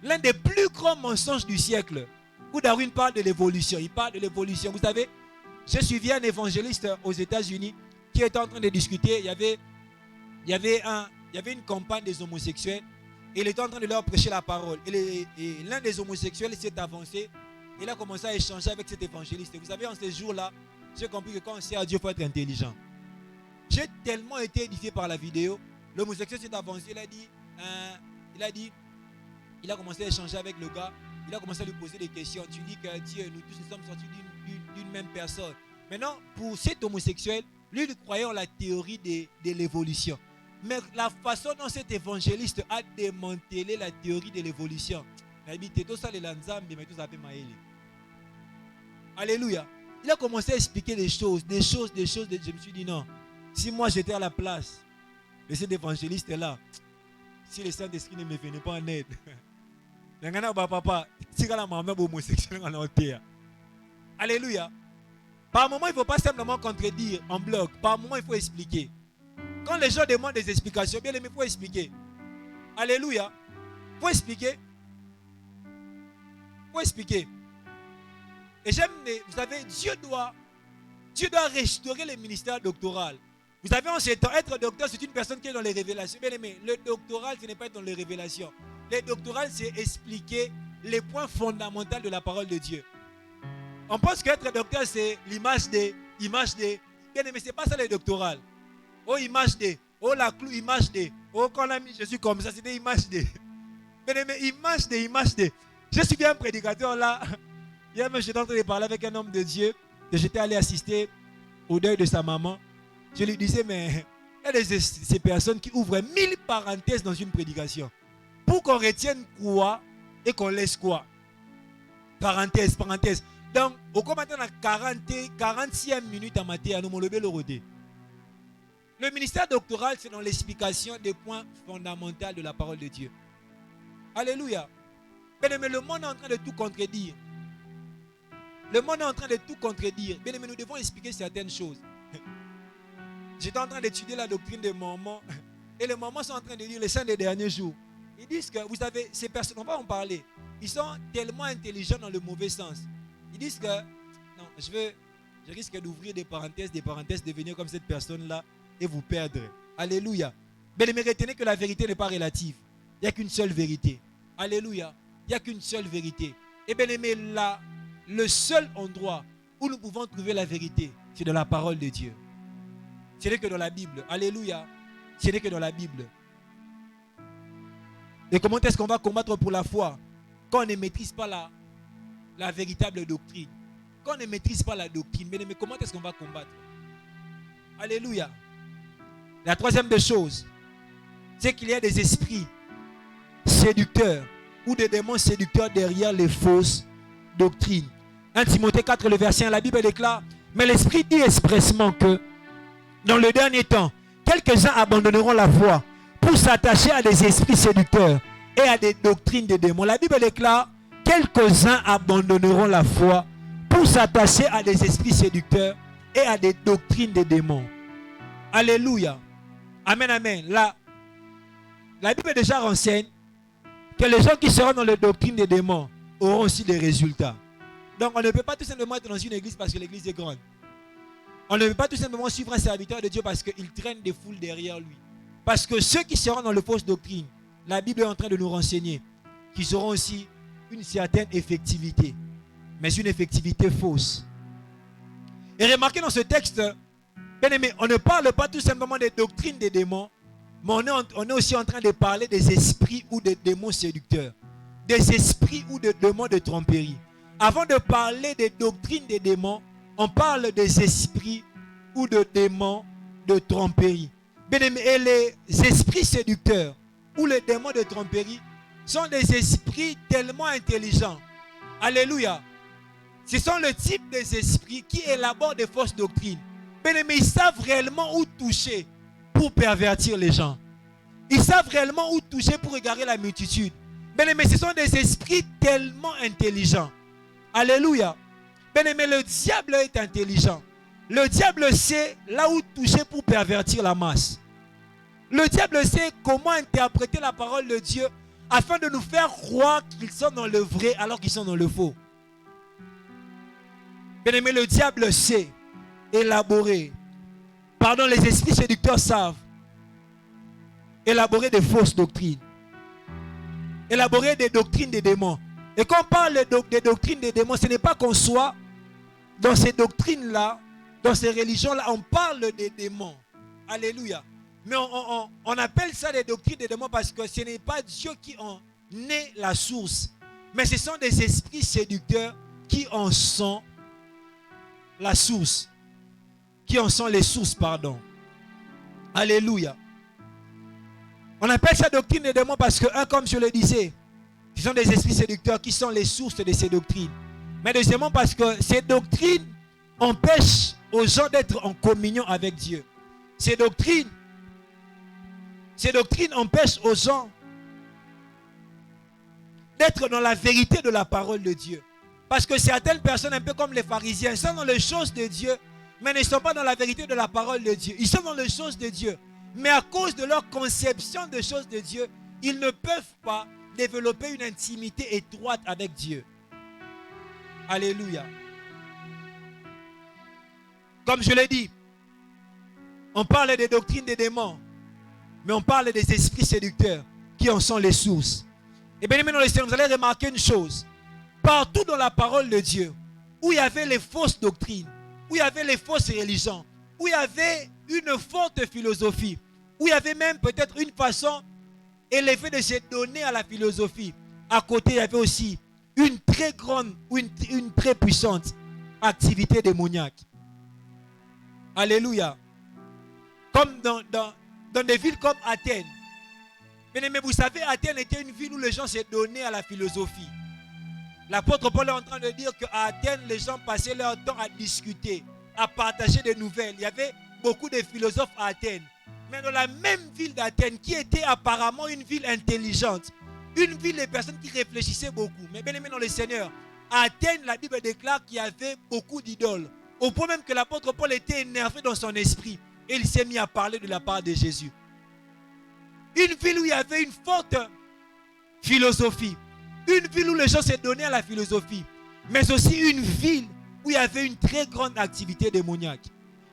L'un des plus grands mensonges du siècle, où Darwin parle de l'évolution. Il parle de l'évolution. Vous savez, j'ai suivi un évangéliste aux États-Unis qui était en train de discuter. Il y avait une campagne des homosexuels et il était en train de leur prêcher la parole. Et l'un des homosexuels s'est avancé. Il a commencé à échanger avec cet évangéliste. Et vous savez, en ces jours-là, j'ai compris que quand on sert à Dieu, il faut être intelligent. J'ai tellement été édifié par la vidéo. L'homosexuel s'est avancé. Il a commencé à échanger avec le gars. Il a commencé à lui poser des questions. Tu dis que Dieu, nous tous nous sommes sortis d'une même personne. Maintenant, pour cet homosexuel, lui, il croyait en la théorie de l'évolution. Mais la façon dont cet évangéliste a démantelé la théorie de l'évolution, alléluia. Il a commencé à expliquer des choses. Je me suis dit non. Si moi j'étais à la place de cet évangéliste-là, si le Saint-Esprit ne me venait pas en aide, alléluia. Par moment, il ne faut pas simplement contredire en bloc. Par moment, il faut expliquer. Quand les gens demandent des explications, bien aimé, il faut expliquer. Alléluia. Il faut expliquer. Il faut expliquer. Et j'aime, vous savez, Dieu doit restaurer le ministère doctoral. Vous savez, en ces temps, être docteur, c'est une personne qui est dans les révélations. Bien aimé, le doctoral, ce n'est pas être dans les révélations. Le doctoral, c'est expliquer les points fondamentaux de la parole de Dieu. On pense qu'être docteur, c'est l'image des. Bien aimé, ce n'est pas ça le doctoral. Oh, image des. Oh, la clou, image des. Oh, quand on a mis Jésus comme ça, c'était image des. Bien aimé, image des. Je suis bien un prédicateur là. Hier même, j'étais en train de parler avec un homme de Dieu. Que j'étais allé assister au deuil de sa maman. Je lui disais, mais il y a ces personnes qui ouvrent 1000 parenthèses dans une prédication. Pour qu'on retienne quoi et qu'on laisse quoi. Parenthèse. Donc, au commentaire, on a 46e minute à mater à nous le rodé. Le ministère doctoral, c'est dans l'explication des points fondamentaux de la parole de Dieu. Alléluia. Mais le monde est en train de tout contredire. Le monde est en train de tout contredire. Mais nous devons expliquer certaines choses. J'étais en train d'étudier la doctrine des Mormons. Et les Mormons sont en train de dire les 5 des derniers jours. Ils disent que, vous savez, ces personnes, on va en parler. Ils sont tellement intelligents dans le mauvais sens. Ils disent que, non, je risque d'ouvrir des parenthèses, devenir comme cette personne-là et vous perdre. Alléluia. Mais retenez que la vérité n'est pas relative. Il n'y a qu'une seule vérité. Alléluia. Il n'y a qu'une seule vérité. Et bien aimé, là, le seul endroit où nous pouvons trouver la vérité, c'est dans la parole de Dieu. Ce n'est que dans la Bible. Alléluia. Ce n'est que dans la Bible. Et comment est-ce qu'on va combattre pour la foi quand on ne maîtrise pas la véritable doctrine? Quand on ne maîtrise pas la doctrine, mais comment est-ce qu'on va combattre? Alléluia. La troisième des choses, c'est qu'il y a des esprits séducteurs ou des démons séducteurs derrière les fausses doctrines. 1 Timothée 4, le verset 1, la Bible déclare: mais l'Esprit dit expressement que dans le dernier temps, quelques-uns abandonneront la foi pour s'attacher à des esprits séducteurs et à des doctrines de démons. La Bible déclare: quelques-uns abandonneront la foi pour s'attacher à des esprits séducteurs et à des doctrines de démons. Alléluia. Amen, amen. La Bible déjà renseigne que les gens qui seront dans les doctrines des démons auront aussi des résultats. Donc on ne peut pas tout simplement être dans une église parce que l'église est grande. On ne peut pas tout simplement suivre un serviteur de Dieu parce qu'il traîne des foules derrière lui. Parce que ceux qui seront dans les fausses doctrines, la Bible est en train de nous renseigner qu'ils auront aussi une certaine effectivité, mais une effectivité fausse. Et remarquez dans ce texte, bien aimé, on ne parle pas tout simplement des doctrines des démons, mais on est aussi en train de parler des esprits ou des démons séducteurs, des esprits ou des démons de tromperie. Avant de parler des doctrines des démons, on parle des esprits ou de démons de tromperie. Bien aimé, et les esprits séducteurs ou les démons de tromperie sont des esprits tellement intelligents. Alléluia. Ce sont le type des esprits qui élaborent des fausses doctrines. Bien aimé, ils savent réellement où toucher pour pervertir les gens. Ils savent réellement où toucher pour égarer la multitude. Bien aimé, ce sont des esprits tellement intelligents. Alléluia. Bien aimé, le diable est intelligent. Le diable sait là où toucher pour pervertir la masse. Le diable sait comment interpréter la parole de Dieu afin de nous faire croire qu'ils sont dans le vrai alors qu'ils sont dans le faux. Bien aimé, le diable sait élaborer, les esprits séducteurs savent élaborer des fausses doctrines, élaborer des doctrines des démons. Et quand on parle des doctrines des démons, ce n'est pas qu'on soit dans ces doctrines-là, dans ces religions-là, on parle des démons. Alléluia. Mais on appelle ça des doctrines des démons parce que ce n'est pas Dieu qui en est la source, mais ce sont des esprits séducteurs qui en sont la source, qui en sont les sources, pardon. Alléluia. On appelle ça doctrine des démons parce que, comme je le disais, ce sont des esprits séducteurs qui sont les sources de ces doctrines. Mais deuxièmement parce que ces doctrines empêchent aux gens d'être en communion avec Dieu. Ces doctrines empêchent aux gens d'être dans la vérité de la parole de Dieu. Parce que certaines personnes, un peu comme les pharisiens, sont dans les choses de Dieu, mais ne sont pas dans la vérité de la parole de Dieu. Ils sont dans les choses de Dieu, mais à cause de leur conception des choses de Dieu, ils ne peuvent pas développer une intimité étroite avec Dieu. Alléluia. Comme je l'ai dit, on parle des doctrines des démons, mais on parle des esprits séducteurs qui en sont les sources. Et bien maintenant, vous allez remarquer une chose. Partout dans la parole de Dieu, où il y avait les fausses doctrines, où il y avait les fausses religions, où il y avait une forte philosophie, où il y avait même peut-être une façon élevée de se donner à la philosophie, à côté il y avait aussi une très grande ou une très puissante activité démoniaque. Alléluia. Comme dans des villes comme Athènes. Mais vous savez, Athènes était une ville où les gens se donnaient à la philosophie. L'apôtre Paul est en train de dire qu'à Athènes, les gens passaient leur temps à discuter, à partager des nouvelles. Il y avait beaucoup de philosophes à Athènes. Mais dans la même ville d'Athènes, qui était apparemment une ville intelligente, une ville de personnes qui réfléchissaient beaucoup. Mais bien aimé dans le Seigneur, à Athènes, la Bible déclare qu'il y avait beaucoup d'idoles. Au point même que l'apôtre Paul était énervé dans son esprit. Et il s'est mis à parler de la part de Jésus. Une ville où il y avait une forte philosophie. Une ville où les gens se donnaient à la philosophie. Mais aussi une ville où il y avait une très grande activité démoniaque.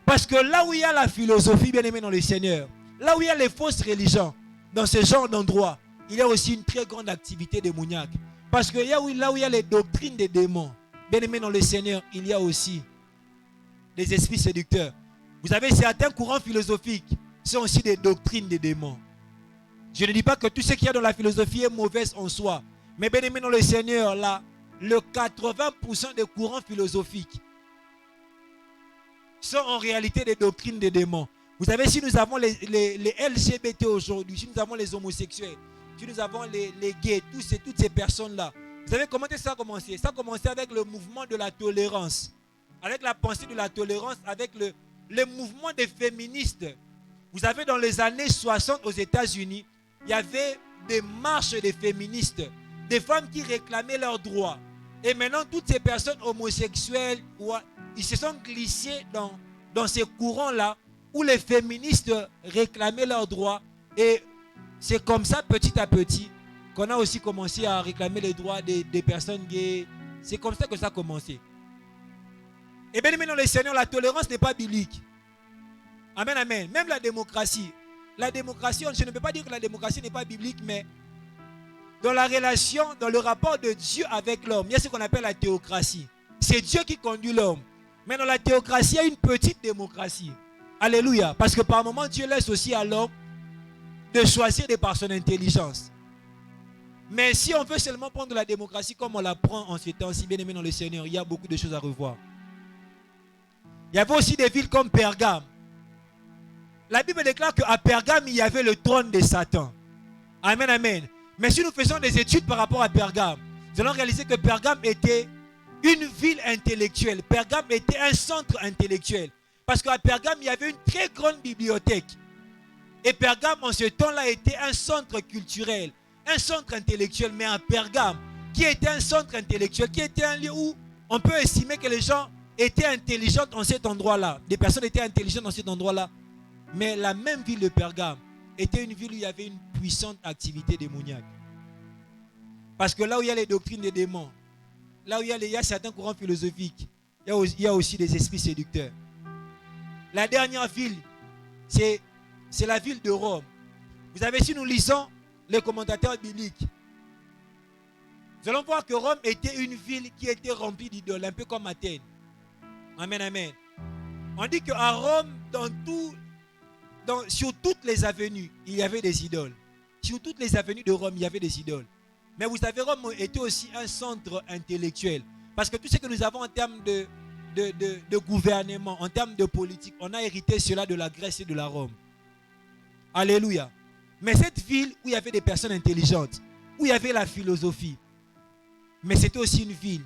Parce que là où il y a la philosophie, bien aimé dans le Seigneur, là où il y a les fausses religions, dans ce genre d'endroit, il y a aussi une très grande activité démoniaque. Parce que là où il y a les doctrines des démons, bien aimé dans le Seigneur, il y a aussi des esprits séducteurs. Vous savez, certains courants philosophiques sont aussi des doctrines des démons. Je ne dis pas que tout ce qu'il y a dans la philosophie est mauvais en soi. Mais bien aimé dans le Seigneur, là, le 80% des courants philosophiques sont en réalité des doctrines des démons. Vous savez, si nous avons les LGBT aujourd'hui, si nous avons les homosexuels, si nous avons les gays, toutes ces personnes-là, vous savez comment ça a commencé? Ça a commencé avec le mouvement de la tolérance, avec la pensée de la tolérance, avec le mouvement des féministes. Vous savez, dans les années 60 aux États-Unis, il y avait des marches des féministes, des femmes qui réclamaient leurs droits. Et maintenant, toutes ces personnes homosexuelles, ils se sont glissés dans ces courants-là où les féministes réclamaient leurs droits. Et c'est comme ça, petit à petit, qu'on a aussi commencé à réclamer les droits des personnes gays. C'est comme ça que ça a commencé. Et bien aimé dans le Seigneur, la tolérance n'est pas biblique. Amen, amen. Même la démocratie. La démocratie, je ne peux pas dire que la démocratie n'est pas biblique, mais dans la relation, dans le rapport de Dieu avec l'homme, il y a ce qu'on appelle la théocratie. C'est Dieu qui conduit l'homme. Mais dans la théocratie, il y a une petite démocratie. Alléluia. Parce que par moment, Dieu laisse aussi à l'homme de choisir par son intelligence. Mais si on veut seulement prendre la démocratie comme on la prend en ces temps-ci, bien aimé dans le Seigneur, il y a beaucoup de choses à revoir. Il y avait aussi des villes comme Pergame. La Bible déclare qu'à Pergame, il y avait le trône de Satan. Amen, amen. Mais si nous faisons des études par rapport à Pergame, nous allons réaliser que Pergame était une ville intellectuelle. Pergame était un centre intellectuel. Parce qu'à Pergame, il y avait une très grande bibliothèque. Et Pergame, en ce temps-là, était un centre culturel, un centre intellectuel. Mais à Pergame, qui était un centre intellectuel, qui était un lieu où on peut estimer que les gens étaient intelligents en cet endroit-là. Des personnes étaient intelligentes dans cet endroit-là. Mais la même ville de Pergame était une ville où il y avait une puissante activité démoniaque. Parce que là où il y a les doctrines des démons, là où il y a certains courants philosophiques, il y a aussi des esprits séducteurs. La dernière ville, c'est la ville de Rome. Vous savez, si nous lisons les commentateurs bibliques, nous allons voir que Rome était une ville qui était remplie d'idoles, un peu comme Athènes. Amen, amen. On dit qu'à Rome, sur toutes les avenues, il y avait des idoles. Sur toutes les avenues de Rome, il y avait des idoles. Mais vous savez, Rome était aussi un centre intellectuel. Parce que tout ce que nous avons en termes de gouvernement, en termes de politique, on a hérité cela de la Grèce et de la Rome. Alléluia. Mais cette ville où il y avait des personnes intelligentes, où il y avait la philosophie, mais c'était aussi une ville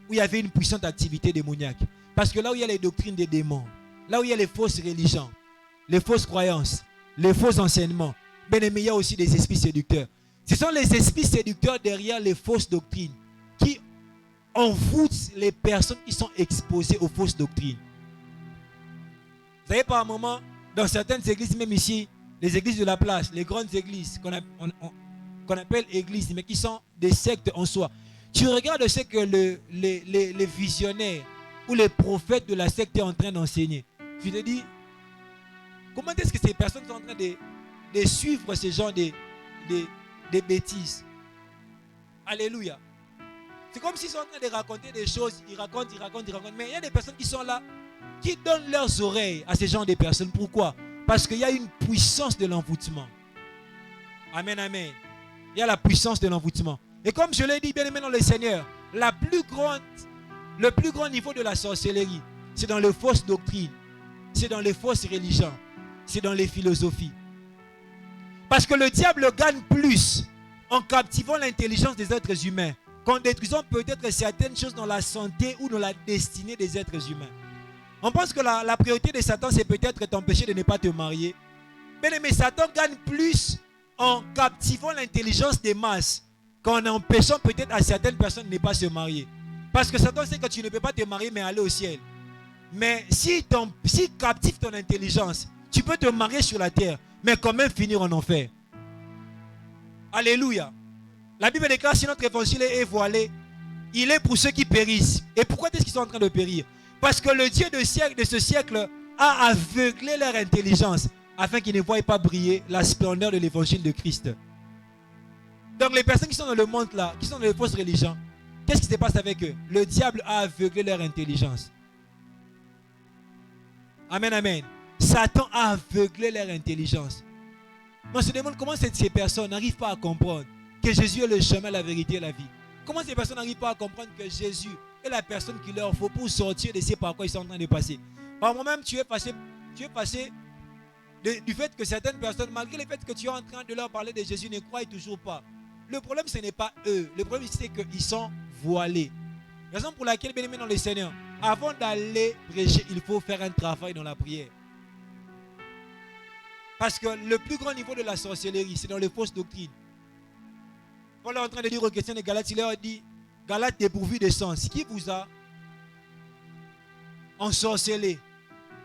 où il y avait une puissante activité démoniaque. Parce que là où il y a les doctrines des démons, là où il y a les fausses religions, les fausses croyances, les faux enseignements, bien aimé, il y a aussi des esprits séducteurs. Ce sont les esprits séducteurs derrière les fausses doctrines qui envoûtent les personnes qui sont exposées aux fausses doctrines. Vous savez, par un moment, dans certaines églises, même ici, les églises de la place, les grandes églises qu'on appelle églises, mais qui sont des sectes en soi. Tu regardes ce que les visionnaires ou les prophètes de la secte sont en train d'enseigner. Tu te dis, comment est-ce que ces personnes sont en train de suivre ce genre de bêtises? Alléluia. C'est comme s'ils sont en train de raconter des choses, ils racontent. Mais il y a des personnes qui sont là, qui donnent leurs oreilles à ce genre de personnes. Pourquoi? Parce qu'il y a une puissance de l'envoûtement. Amen, amen. Il y a la puissance de l'envoûtement. Et comme je l'ai dit, bien aimé dans le Seigneur, le plus grand niveau de la sorcellerie, c'est dans les fausses doctrines, c'est dans les fausses religions, c'est dans les philosophies. Parce que le diable gagne plus en captivant l'intelligence des êtres humains qu'en détruisant peut-être certaines choses dans la santé ou dans la destinée des êtres humains. On pense que la priorité de Satan, c'est peut-être t'empêcher de ne pas te marier. Mais Satan gagne plus en captivant l'intelligence des masses qu'en empêchant peut-être à certaines personnes de ne pas se marier. Parce que Satan sait que tu ne peux pas te marier mais aller au ciel. Mais si captive ton intelligence, tu peux te marier sur la terre, mais quand même finir en enfer. Alléluia. La Bible déclare, si notre évangile est voilé, il est pour ceux qui périssent. Et pourquoi est-ce qu'ils sont en train de périr? Parce que le Dieu de ce siècle a aveuglé leur intelligence afin qu'ils ne voient pas briller la splendeur de l'évangile de Christ. Donc les personnes qui sont dans le monde là, qui sont dans les fausses religions, qu'est-ce qui se passe avec eux? Le diable a aveuglé leur intelligence. Amen, amen. Satan a aveuglé leur intelligence. On se demande comment ces personnes n'arrivent pas à comprendre que Jésus est le chemin, la vérité et la vie. Comment ces personnes n'arrivent pas à comprendre que Jésus est la personne qu'il leur faut pour sortir de ce par quoi ils sont en train de passer. Par moment-même, tu es passé du fait que certaines personnes, malgré le fait que tu es en train de leur parler de Jésus, ne croient toujours pas. Le problème, ce n'est pas eux. Le problème, c'est qu'ils sont voilés. Raison pour laquelle, bien aimé dans le Seigneur, avant d'aller prêcher, il faut faire un travail dans la prière. Parce que le plus grand niveau de la sorcellerie, c'est dans les fausses doctrines. Paul est en train de dire aux chrétiens de Galates, il leur dit, Galates dépourvus de sens, qui vous a ensorcelé?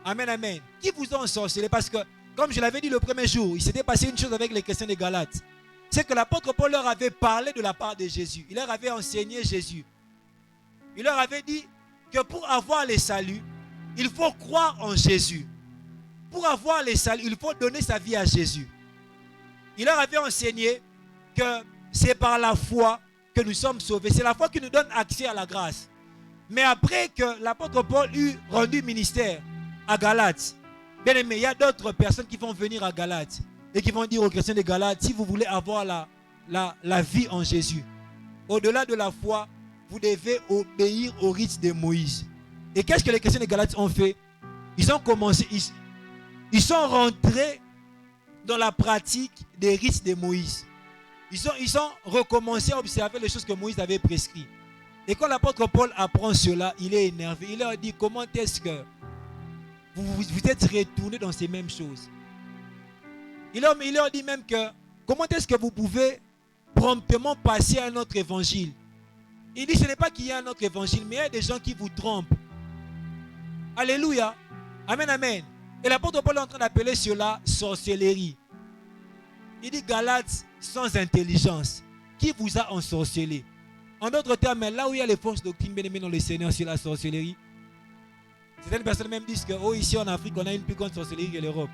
Amen, amen. Qui vous a ensorcelé? Parce que, comme je l'avais dit le premier jour, il s'était passé une chose avec les chrétiens de Galates. C'est que l'apôtre Paul leur avait parlé de la part de Jésus. Il leur avait enseigné Jésus. Il leur avait dit que pour avoir le salut, il faut croire en Jésus. Pour avoir le salut, il faut donner sa vie à Jésus. Il leur avait enseigné que c'est par la foi que nous sommes sauvés. C'est la foi qui nous donne accès à la grâce. Mais après que l'apôtre Paul eut rendu ministère à Galates, bien aimé, il y a d'autres personnes qui vont venir à Galates et qui vont dire aux chrétiens de Galates, si vous voulez avoir la vie en Jésus, au-delà de la foi, vous devez obéir au rite de Moïse. Et qu'est-ce que les chrétiens de Galates ont fait? Ils ont commencé, ils sont rentrés dans la pratique des rites de Moïse. Ils ont recommencé à observer les choses que Moïse avait prescrites. Et quand l'apôtre Paul apprend cela, il est énervé. Il leur dit, comment est-ce que vous êtes retournés dans ces mêmes choses? Il leur dit même que, comment est-ce que vous pouvez promptement passer à un autre évangile? Il dit, ce n'est pas qu'il y a un autre évangile, mais il y a des gens qui vous trompent. Alléluia. Amen, amen. Et l'apôtre Paul est en train d'appeler cela sorcellerie. Il dit Galates sans intelligence. Qui vous a ensorcelé? En d'autres termes, là où il y a les fausses doctrines bien aimées dans le Seigneur, c'est la sorcellerie. Certaines personnes même disent que ici en Afrique, on a une plus grande sorcellerie que l'Europe.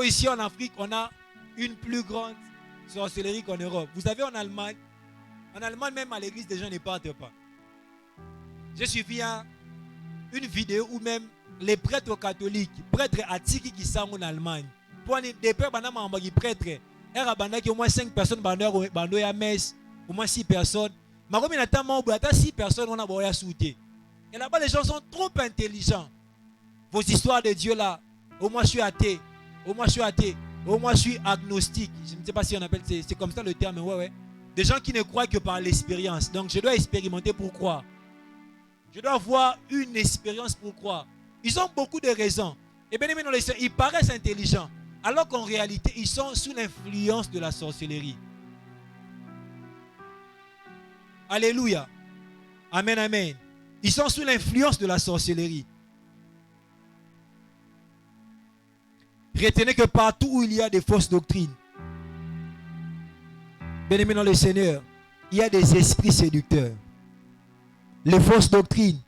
Ici en Afrique, on a une plus grande sorcellerie qu'en Europe. Vous savez, en Allemagne même à l'église, des gens ne partent pas. J'ai suivi une vidéo où même les prêtres catholiques, prêtres attiques qui sont en Allemagne, pour des prêtres qui prêtres, il y a au moins 5 personnes qui à messe, au moins 6 personnes. Mais il y a 6 personnes qui ont sauté. Et là-bas, les gens sont trop intelligents. Vos histoires de Dieu là, au moins je suis athée, au moins je suis athée, au moins je suis agnostique. Je ne sais pas si on appelle, c'est comme ça le terme, ouais. Des gens qui ne croient que par l'expérience. Donc je dois expérimenter pour croire. Je dois avoir une expérience pour croire. Ils ont beaucoup de raisons. Et bien aimé dans les ils paraissent intelligents. Alors qu'en réalité, ils sont sous l'influence de la sorcellerie. Alléluia. Amen, amen. Ils sont sous l'influence de la sorcellerie. Retenez que partout où il y a des fausses doctrines, bien aimé dans le Seigneur, il y a des esprits séducteurs. Les fausses doctrines,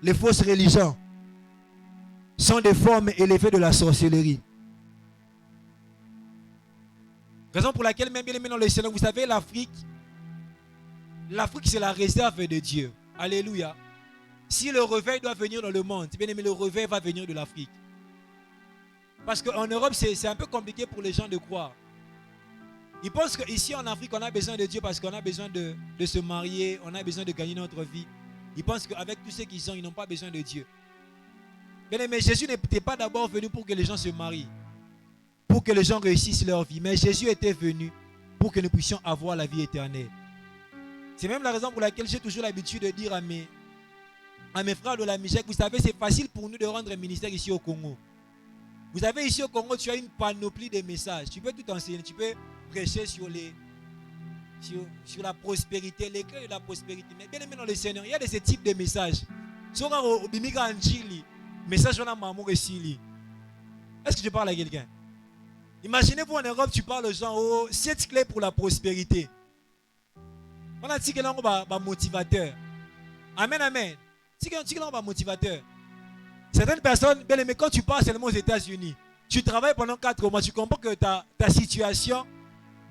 les fausses religions sont des formes élevées de la sorcellerie. Raison pour laquelle même bien aimé dans le Seigneur, vous savez, l'Afrique c'est la réserve de Dieu. Alléluia. Si le réveil doit venir dans le monde, bien aimé, le réveil va venir de l'Afrique. Parce qu'en Europe, c'est un peu compliqué pour les gens de croire. Ils pensent qu'ici en Afrique, on a besoin de Dieu parce qu'on a besoin de se marier, on a besoin de gagner notre vie. Ils pensent qu'avec tout ce qu'ils ont, ils n'ont pas besoin de Dieu. Bien aimé, Jésus n'était pas d'abord venu pour que les gens se marient, pour que les gens réussissent leur vie. Mais Jésus était venu pour que nous puissions avoir la vie éternelle. C'est même la raison pour laquelle j'ai toujours l'habitude de dire à mes frères de la Michèque, vous savez, c'est facile pour nous de rendre un ministère ici au Congo. Vous savez, ici au Congo, tu as une panoplie de messages. Tu peux tout enseigner, tu peux prêcher sur la prospérité, les clés de la prospérité. Mais bien aimé dans le Seigneur, il y a de ce type de messages. Message est-ce que je parle à quelqu'un? Imaginez-vous en Europe, tu parles aux gens, 7 clés pour la prospérité. On a dit que là, on motivateur. Amen, amen. Si on va motivateur. Certaines personnes, bien aimé, quand tu pars seulement aux États-Unis, tu travailles pendant 4 mois, tu comprends que ta situation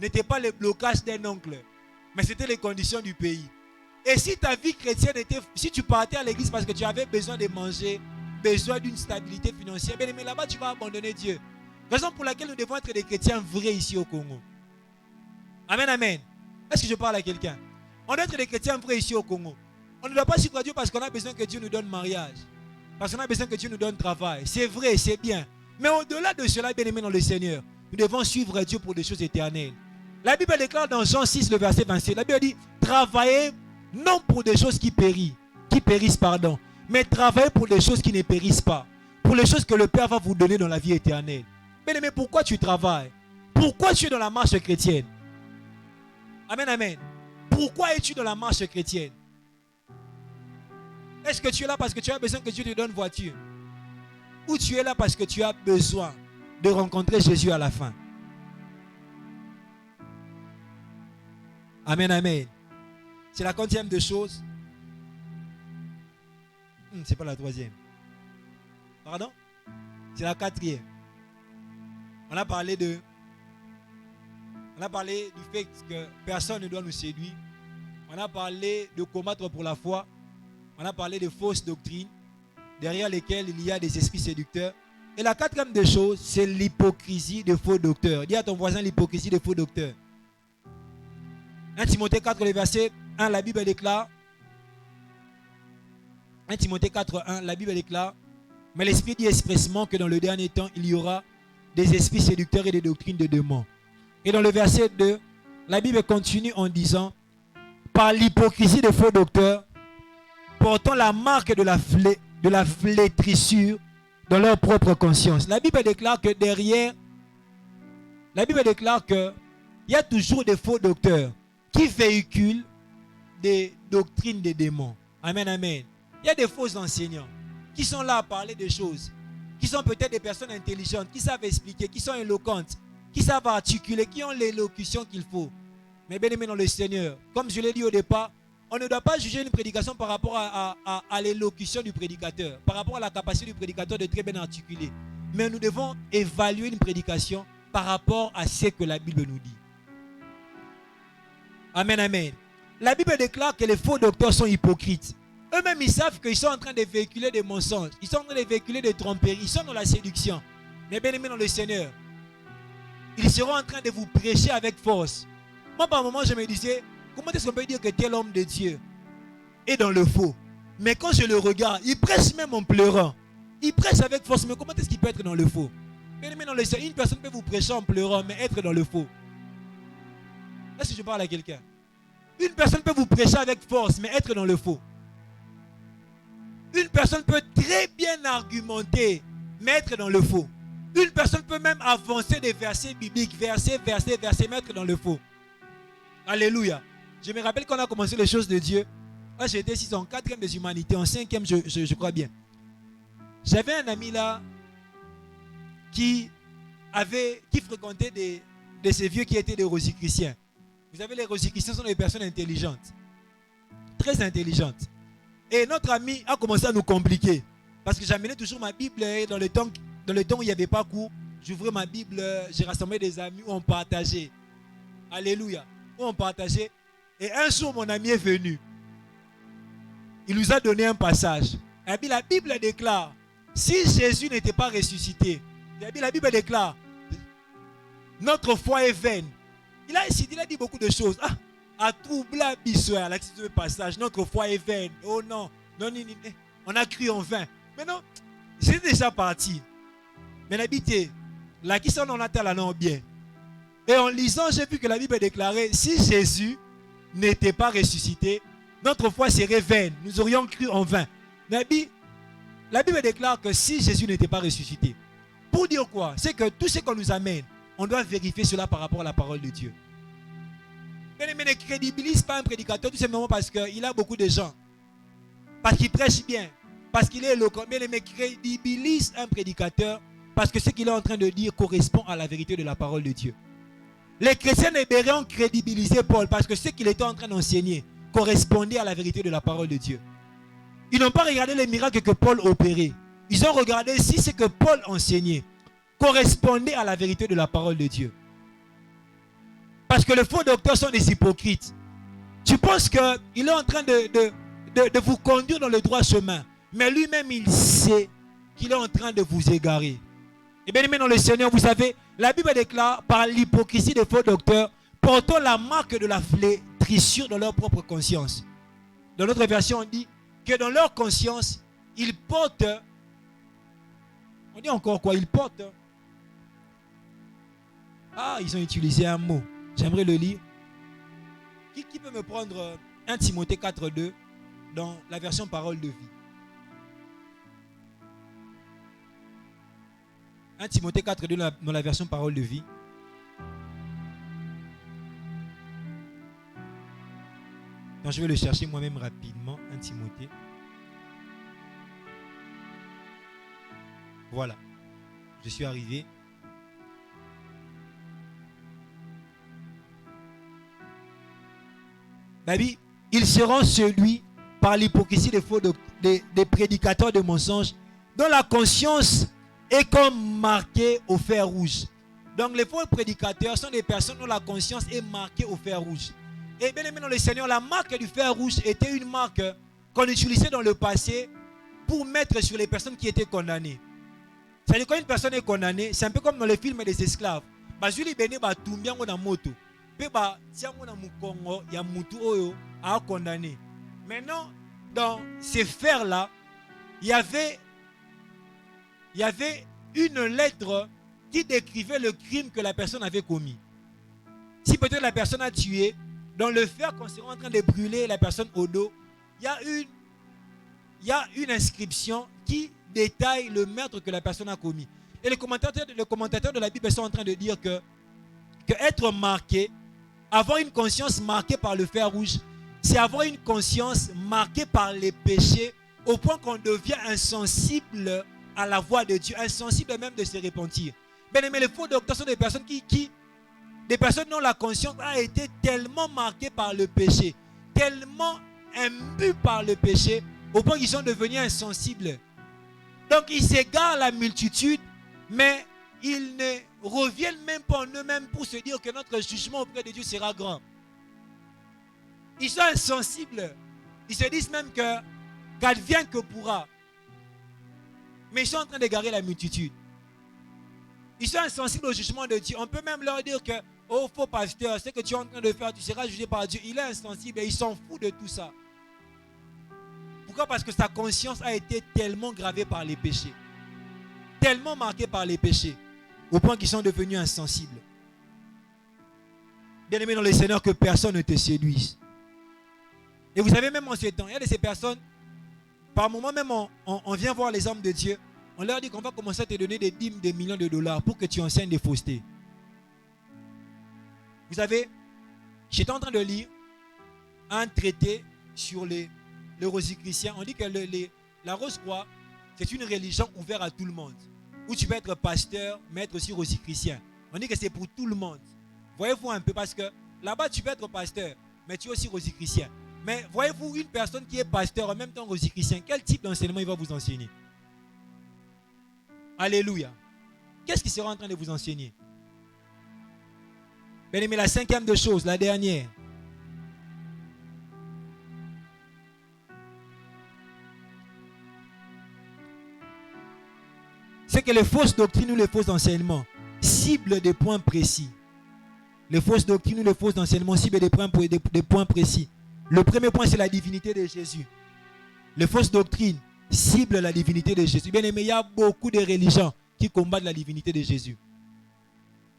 n'était pas le blocage d'un oncle, mais c'était les conditions du pays. Et si ta vie chrétienne était, si tu partais à l'église parce que tu avais besoin de manger, besoin d'une stabilité financière, bien aimé, là-bas tu vas abandonner Dieu. Raison pour laquelle nous devons être des chrétiens vrais ici au Congo. Amen, amen. Est-ce que je parle à quelqu'un? On doit être des chrétiens vrais ici au Congo. On ne doit pas suivre à Dieu parce qu'on a besoin que Dieu nous donne mariage. Parce qu'on a besoin que Dieu nous donne travail. C'est vrai, c'est bien. Mais au-delà de cela, bien aimé dans le Seigneur, nous devons suivre Dieu pour des choses éternelles. La Bible déclare dans Jean 6, le verset 27, la Bible dit, travaillez non pour des choses qui périssent, pardon, mais travaillez pour des choses qui ne périssent pas. Pour les choses que le Père va vous donner dans la vie éternelle. Bien aimé, pourquoi tu travailles? Pourquoi tu es dans la marche chrétienne? Amen, amen. Pourquoi es-tu dans la marche chrétienne? Est-ce que tu es là parce que tu as besoin que Dieu te donne voiture? Ou tu es là parce que tu as besoin de rencontrer Jésus à la fin? Amen, amen. C'est la quatrième des choses. C'est pas la troisième. Pardon? C'est la quatrième. On a parlé du fait que personne ne doit nous séduire. On a parlé de combattre pour la foi. On a parlé de fausses doctrines derrière lesquelles il y a des esprits séducteurs. Et la quatrième des choses, c'est l'hypocrisie de faux docteurs. Dis à ton voisin l'hypocrisie de faux docteurs. 1 Timothée 4, le verset 1, la Bible déclare. 1 Timothée 4, 1, la Bible déclare. Mais l'Esprit dit expressément que dans le dernier temps, il y aura des esprits séducteurs et des doctrines de démons. Et dans le verset 2, la Bible continue en disant, par l'hypocrisie de faux docteurs, portant la marque de la flétrissure dans leur propre conscience. La Bible déclare que derrière, il y a toujours des faux docteurs qui véhiculent des doctrines des démons. Amen, amen. Il y a des faux enseignants qui sont là à parler des choses, qui sont peut-être des personnes intelligentes, qui savent expliquer, qui sont éloquentes, qui savent articuler, qui ont l'élocution qu'il faut. Mais bien aimé dans le Seigneur, comme je l'ai dit au départ, on ne doit pas juger une prédication par rapport à l'élocution du prédicateur, par rapport à la capacité du prédicateur de très bien articuler. Mais nous devons évaluer une prédication par rapport à ce que la Bible nous dit. Amen, amen. La Bible déclare que les faux docteurs sont hypocrites. Eux-mêmes, ils savent qu'ils sont en train de véhiculer des mensonges. Ils sont en train de véhiculer des tromperies. Ils sont dans la séduction. Mais bien aimé dans le Seigneur, ils seront en train de vous prêcher avec force. Moi, par un moment, je me disais, comment est-ce qu'on peut dire que tel homme de Dieu est dans le faux? Mais quand je le regarde, il prêche même en pleurant. Il prêche avec force, mais comment est-ce qu'il peut être dans le faux? Bien aimé dans le Seigneur, une personne peut vous prêcher en pleurant, mais être dans le faux. Est-ce que je parle à quelqu'un? Une personne peut vous prêcher avec force, mais être dans le faux. Une personne peut très bien argumenter, mais être dans le faux. Une personne peut même avancer des versets bibliques, verset, mais être dans le faux. Alléluia. Je me rappelle qu'on a commencé les choses de Dieu. Là, j'étais ici en 4e des humanités, en 5e, je crois bien. J'avais un ami là qui fréquentait de ces vieux qui étaient des rosicruciens. Vous savez, les rosicruciens sont des personnes intelligentes. Très intelligentes. Et notre ami a commencé à nous compliquer. Parce que j'amenais toujours ma Bible et dans le temps où il n'y avait pas cours, j'ouvrais ma Bible, j'ai rassemblé des amis où on partageait. Alléluia. Où on partageait. Et un jour, mon ami est venu. Il nous a donné un passage. Et la Bible déclare, si Jésus n'était pas ressuscité, la Bible déclare, notre foi est vaine. Il a dit beaucoup de choses. À troubler à l'accident de passage, notre foi est vaine. Oh non, on a cru en vain. Mais non, c'est déjà parti. Mais l'habité, là qui sont en attente, non bien. Et en lisant, j'ai vu que la Bible déclarait, si Jésus n'était pas ressuscité, notre foi serait vaine. Nous aurions cru en vain. La Bible déclare que si Jésus n'était pas ressuscité, pour dire quoi? C'est que tout ce qu'on nous amène, on doit vérifier cela par rapport à la parole de Dieu. Mais ne crédibilise pas un prédicateur tout simplement parce qu'il a beaucoup de gens. Parce qu'il prêche bien. Parce qu'il est éloquent. Mais ne crédibilise un prédicateur parce que ce qu'il est en train de dire correspond à la vérité de la parole de Dieu. Les chrétiens hébreux ont crédibilisé Paul parce que ce qu'il était en train d'enseigner correspondait à la vérité de la parole de Dieu. Ils n'ont pas regardé les miracles que Paul opérait. Ils ont regardé si ce que Paul enseignait correspondait à la vérité de la parole de Dieu. Parce que les faux docteurs sont des hypocrites. Tu penses qu'il est en train de vous conduire dans le droit chemin. Mais lui-même, il sait qu'il est en train de vous égarer. Et bien aimé dans le Seigneur, vous savez, la Bible déclare par l'hypocrisie des faux docteurs, portant la marque de la flétrissure dans leur propre conscience. Dans notre version, on dit que dans leur conscience, ils portent, on dit encore quoi, ils portent. Ah, ils ont utilisé un mot. J'aimerais le lire. Qui peut me prendre 1 Timothée 4,2 dans la version parole de vie? 1 Timothée 4,2 dans la version parole de vie. Donc je vais le chercher moi-même rapidement. 1 Timothée. Voilà. Je suis arrivé. Baby, ils seront celui par l'hypocrisie des prédicateurs de mensonges dont la conscience est comme marquée au fer rouge. Donc les faux prédicateurs sont des personnes dont la conscience est marquée au fer rouge. Et bien aimé dans le Seigneur, la marque du fer rouge était une marque qu'on utilisait dans le passé pour mettre sur les personnes qui étaient condamnées. C'est-à-dire quand une personne est condamnée, c'est un peu comme dans les films des esclaves. Bazuli bene ba tumbia ngona moto. Condamné. Maintenant, dans ces fers-là, il y avait une lettre qui décrivait le crime que la personne avait commis. Si peut-être la personne a tué, dans le fer qu'on serait en train de brûler la personne au dos, il y a une inscription qui détaille le meurtre que la personne a commis. Et les commentateurs de la Bible sont en train de dire que être marqué, avoir une conscience marquée par le fer rouge, c'est avoir une conscience marquée par les péchés au point qu'on devient insensible à la voix de Dieu, insensible même de se repentir. Bien aimé, les faux docteurs sont des personnes des personnes dont la conscience a été tellement marquée par le péché, tellement imbues par le péché, au point qu'ils sont devenus insensibles. Donc ils s'égarent la multitude, mais ils ne reviennent même pas en eux-mêmes pour se dire que notre jugement auprès de Dieu sera grand. Ils sont insensibles. Ils se disent même que qu'advienne que pourra. Mais ils sont en train d'égarer la multitude. Ils sont insensibles au jugement de Dieu. On peut même leur dire que, oh faux pasteur, ce que tu es en train de faire, tu seras jugé par Dieu. Il est insensible et il s'en fout de tout ça. Pourquoi? Parce que sa conscience a été tellement gravée par les péchés. Tellement marquée par les péchés. Au point qu'ils sont devenus insensibles. Bien aimé dans le Seigneur, que personne ne te séduise. Et vous savez, même en ces temps, il y a de ces personnes, par moment même, on vient voir les hommes de Dieu. On leur dit qu'on va commencer à te donner des dîmes, des millions de dollars pour que tu enseignes des faussetés. Vous savez, j'étais en train de lire un traité sur le rosicrucien. On dit que la Rose-Croix, c'est une religion ouverte à tout le monde. Où tu peux être pasteur, mais être aussi rosicrucien. On dit que c'est pour tout le monde. Voyez-vous un peu, parce que là-bas, tu peux être pasteur, mais tu es aussi rosicrucien. Mais voyez-vous une personne qui est pasteur en même temps rosicrucien, quel type d'enseignement il va vous enseigner? Alléluia. Qu'est-ce qu'il sera en train de vous enseigner? Bien aimé, la cinquième de choses, la dernière. C'est que les fausses doctrines ou les faux enseignements ciblent des points précis. Les fausses doctrines ou les faux enseignements ciblent des points précis. Le premier point, c'est la divinité de Jésus. Les fausses doctrines ciblent la divinité de Jésus. Bien aimé, il y a beaucoup de religions qui combattent la divinité de Jésus.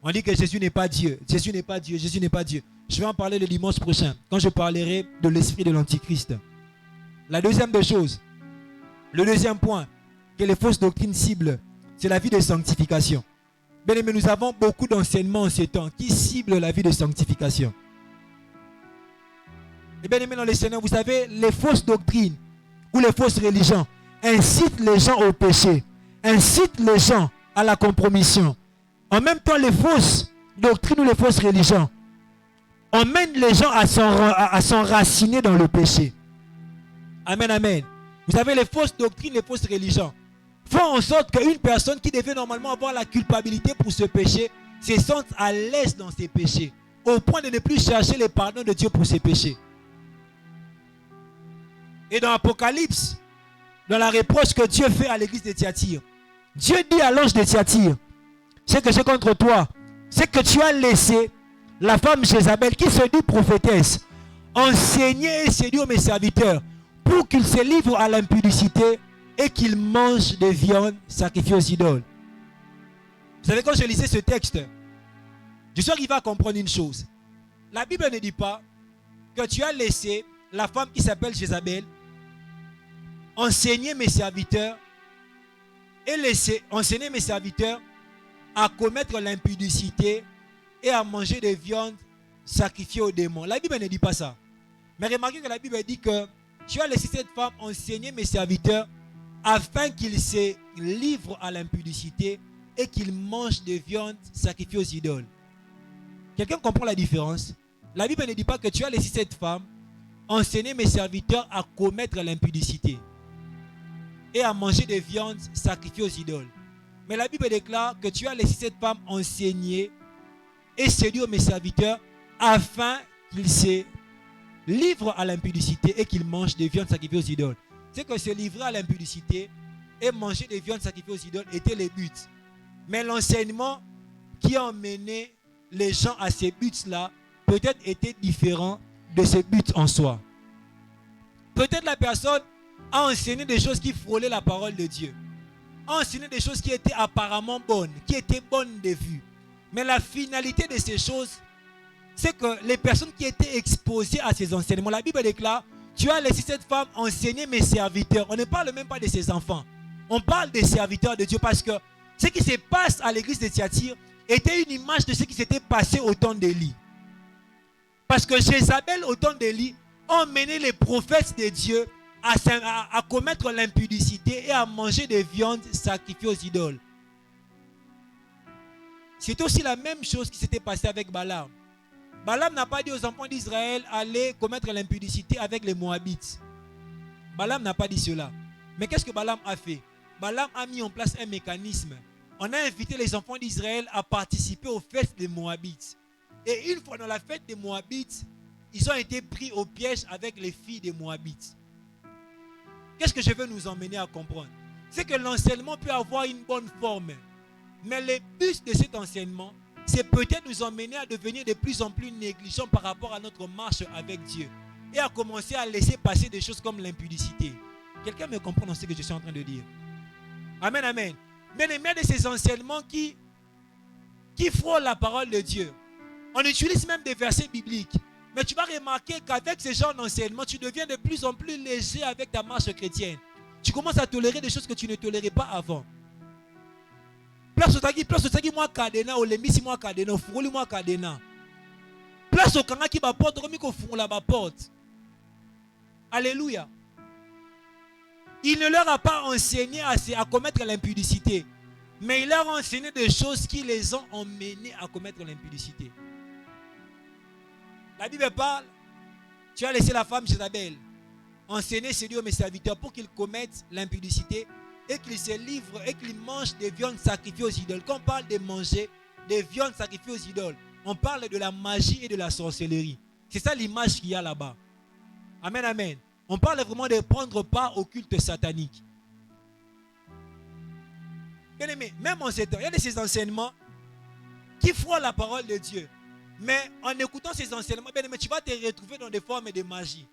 On dit que Jésus n'est pas Dieu. Jésus n'est pas Dieu. Jésus n'est pas Dieu. Je vais en parler le dimanche prochain, quand je parlerai de l'esprit de l'Antichrist. La deuxième des choses, le deuxième point que les fausses doctrines ciblent, c'est la vie de sanctification. Bien aimé, nous avons beaucoup d'enseignements en ces temps qui ciblent la vie de sanctification. Et bien aimé dans le Seigneur, vous savez, les fausses doctrines ou les fausses religions incitent les gens au péché, incitent les gens à la compromission. En même temps, les fausses doctrines ou les fausses religions emmènent les gens à s'enraciner dans le péché. Amen, amen. Vous savez, les fausses doctrines, les fausses religions font en sorte qu'une personne qui devait normalement avoir la culpabilité pour ce péché se sente à l'aise dans ses péchés. au point de ne plus chercher le pardon de Dieu pour ses péchés. Et dans Apocalypse, dans la reproche que Dieu fait à l'église de Thyatire, Dieu dit à l'ange de Thyatire, ce que j'ai contre toi, c'est que tu as laissé la femme Jézabel, qui se dit prophétesse, enseigner et séduire mes serviteurs pour qu'ils se livrent à l'impudicité et qu'ils mangent des viandes sacrifiées aux idoles. Vous savez, quand je lisais ce texte, je suis arrivé à comprendre une chose. La Bible ne dit pas que tu as laissé la femme qui s'appelle Jézabel enseigner mes serviteurs et laisser enseigner mes serviteurs à commettre l'impudicité et à manger des viandes sacrifiées aux démons. La Bible ne dit pas ça. Mais remarquez que la Bible dit que tu as laissé cette femme enseigner mes serviteurs afin qu'ils se livrent à l'impudicité et qu'ils mangent des viandes sacrifiées aux idoles. Quelqu'un comprend la différence? La Bible ne dit pas que tu as laissé cette femme enseigner mes serviteurs à commettre l'impudicité et à manger des viandes sacrifiées aux idoles. Mais la Bible déclare que tu as laissé cette femme enseigner et séduire mes serviteurs afin qu'ils se livrent à l'impudicité et qu'ils mangent des viandes sacrifiées aux idoles. C'est que se livrer à l'impudicité et manger des viandes sacrifiées aux idoles étaient les buts. Mais l'enseignement qui a emmené les gens à ces buts-là peut-être était différent de ces buts en soi. Peut-être la personne a enseigné des choses qui frôlaient la parole de Dieu, a enseigné des choses qui étaient apparemment bonnes, qui étaient bonnes de vue. Mais la finalité de ces choses, c'est que les personnes qui étaient exposées à ces enseignements, la Bible déclare, tu as laissé cette femme enseigner mes serviteurs. On ne parle même pas de ses enfants. On parle des serviteurs de Dieu parce que ce qui se passe à l'église de Thyatire était une image de ce qui s'était passé au temps d'Élie. Parce que Jézabel, au temps d'Élie, ont mené les prophètes de Dieu à commettre l'impudicité et à manger des viandes sacrifiées aux idoles. C'est aussi la même chose qui s'était passé avec Balaam. Balaam n'a pas dit aux enfants d'Israël allez commettre l'impudicité avec les Moabites. Balaam n'a pas dit cela. Mais qu'est-ce que Balaam a fait? Balaam a mis en place un mécanisme. On a invité les enfants d'Israël à participer aux fêtes des Moabites. Et une fois dans la fête des Moabites, ils ont été pris au piège avec les filles des Moabites. Qu'est-ce que je veux nous emmener à comprendre? C'est que l'enseignement peut avoir une bonne forme. Mais le but de cet enseignement, c'est peut-être nous emmener à devenir de plus en plus négligents par rapport à notre marche avec Dieu. Et à commencer à laisser passer des choses comme l'impudicité. Quelqu'un me comprend dans ce que je suis en train de dire? Amen, amen. Mais les mains de ces enseignements qui frôlent la parole de Dieu. On utilise même des versets bibliques. Mais tu vas remarquer qu'avec ce genre d'enseignement, tu deviens de plus en plus léger avec ta marche chrétienne. Tu commences à tolérer des choses que tu ne tolérais pas avant. Place au tagi moi kadena au lemisi moi kadena au furuli moi kadena. Place au kanga qui va porte comme il faut la porte. Alléluia. Il ne leur a pas enseigné à commettre l'impudicité, mais il leur a enseigné des choses qui les ont emmenés à commettre l'impudicité. La Bible parle, tu as laissé la femme Jézabel enseigner séduire mes serviteurs pour qu'ils commettent l'impudicité et qu'ils se livrent et qu'ils mangent des viandes sacrifiées aux idoles. Quand on parle de manger des viandes sacrifiées aux idoles, on parle de la magie et de la sorcellerie. C'est ça l'image qu'il y a là-bas. Amen, amen. On parle vraiment de prendre part au culte satanique. Bien aimé, même en ces temps, il y a de ces enseignements qui frôlent la parole de Dieu. Mais en écoutant ces enseignements, bien aimé, tu vas te retrouver dans des formes de magie.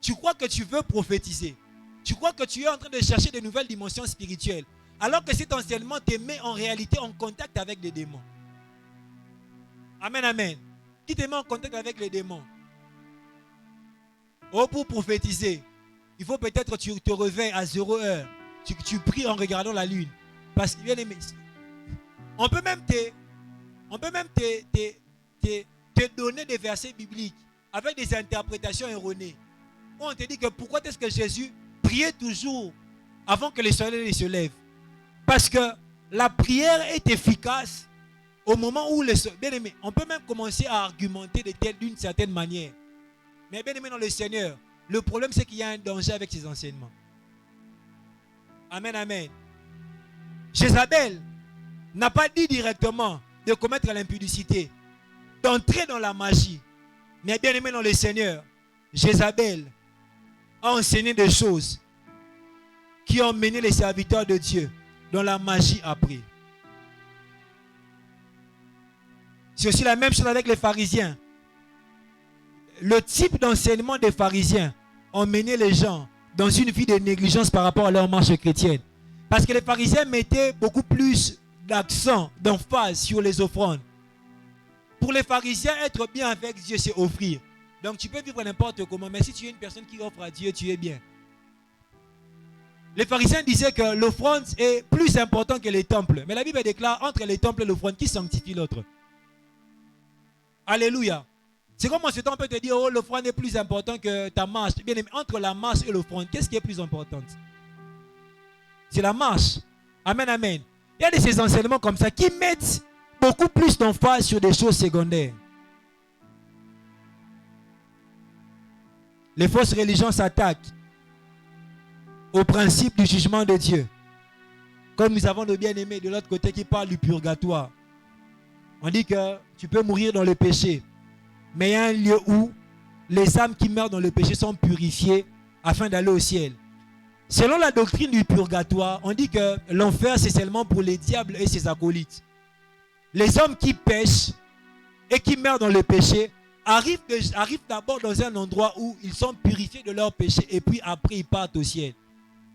Tu crois que tu veux prophétiser. Tu crois que tu es en train de chercher de nouvelles dimensions spirituelles. Alors que cet enseignement te met en réalité en contact avec des démons. Amen, amen. Qui te met en contact avec les démons? Oh, pour prophétiser, il faut peut-être que tu te réveilles à 0 heure. Tu pries en regardant la lune. Parce que, bien aimé, on peut même te donner des versets bibliques avec des interprétations erronées. On te dit que pourquoi est-ce que Jésus priait toujours avant que le soleil se lève? Parce que la prière est efficace au moment où le soleil... Bien aimé, on peut même commencer à argumenter d'une certaine manière. Mais bien aimé dans le Seigneur, le problème c'est qu'il y a un danger avec ces enseignements. Amen, amen. Jézabel n'a pas dit directement de commettre l'impudicité. d'entrer dans la magie. Mais bien aimé dans le Seigneur, Jézabel a enseigné des choses qui ont mené les serviteurs de Dieu dans la magie après. C'est aussi la même chose avec les pharisiens. Le type d'enseignement des pharisiens ont mené les gens dans une vie de négligence par rapport à leur marche chrétienne. Parce que les pharisiens mettaient beaucoup plus d'accent, d'emphase sur les offrandes. Pour les pharisiens, être bien avec Dieu, c'est offrir. Donc tu peux vivre n'importe comment, mais si tu es une personne qui offre à Dieu, tu es bien. Les pharisiens disaient que l'offrande est plus importante que les temples. Mais la Bible déclare, entre les temples et l'offrande, qui sanctifie l'autre? Alléluia. C'est comme en ce temps on peut te dire, oh, l'offrande est plus importante que ta marche. Bien aimé, entre la marche et l'offrande, qu'est-ce qui est plus important? C'est la marche. Amen, amen. Il y a de ces enseignements comme ça qui mettent beaucoup plus d'emphase sur des choses secondaires. Les fausses religions s'attaquent au principe du jugement de Dieu. Comme nous avons nos bien-aimés de l'autre côté qui parlent du purgatoire. On dit que tu peux mourir dans le péché. Mais il y a un lieu où les âmes qui meurent dans le péché sont purifiées afin d'aller au ciel. Selon la doctrine du purgatoire, on dit que l'enfer c'est seulement pour les diables et ses acolytes. Les hommes qui pêchent et qui meurent dans le péché arrivent d'abord dans un endroit où ils sont purifiés de leur péché et puis après ils partent au ciel.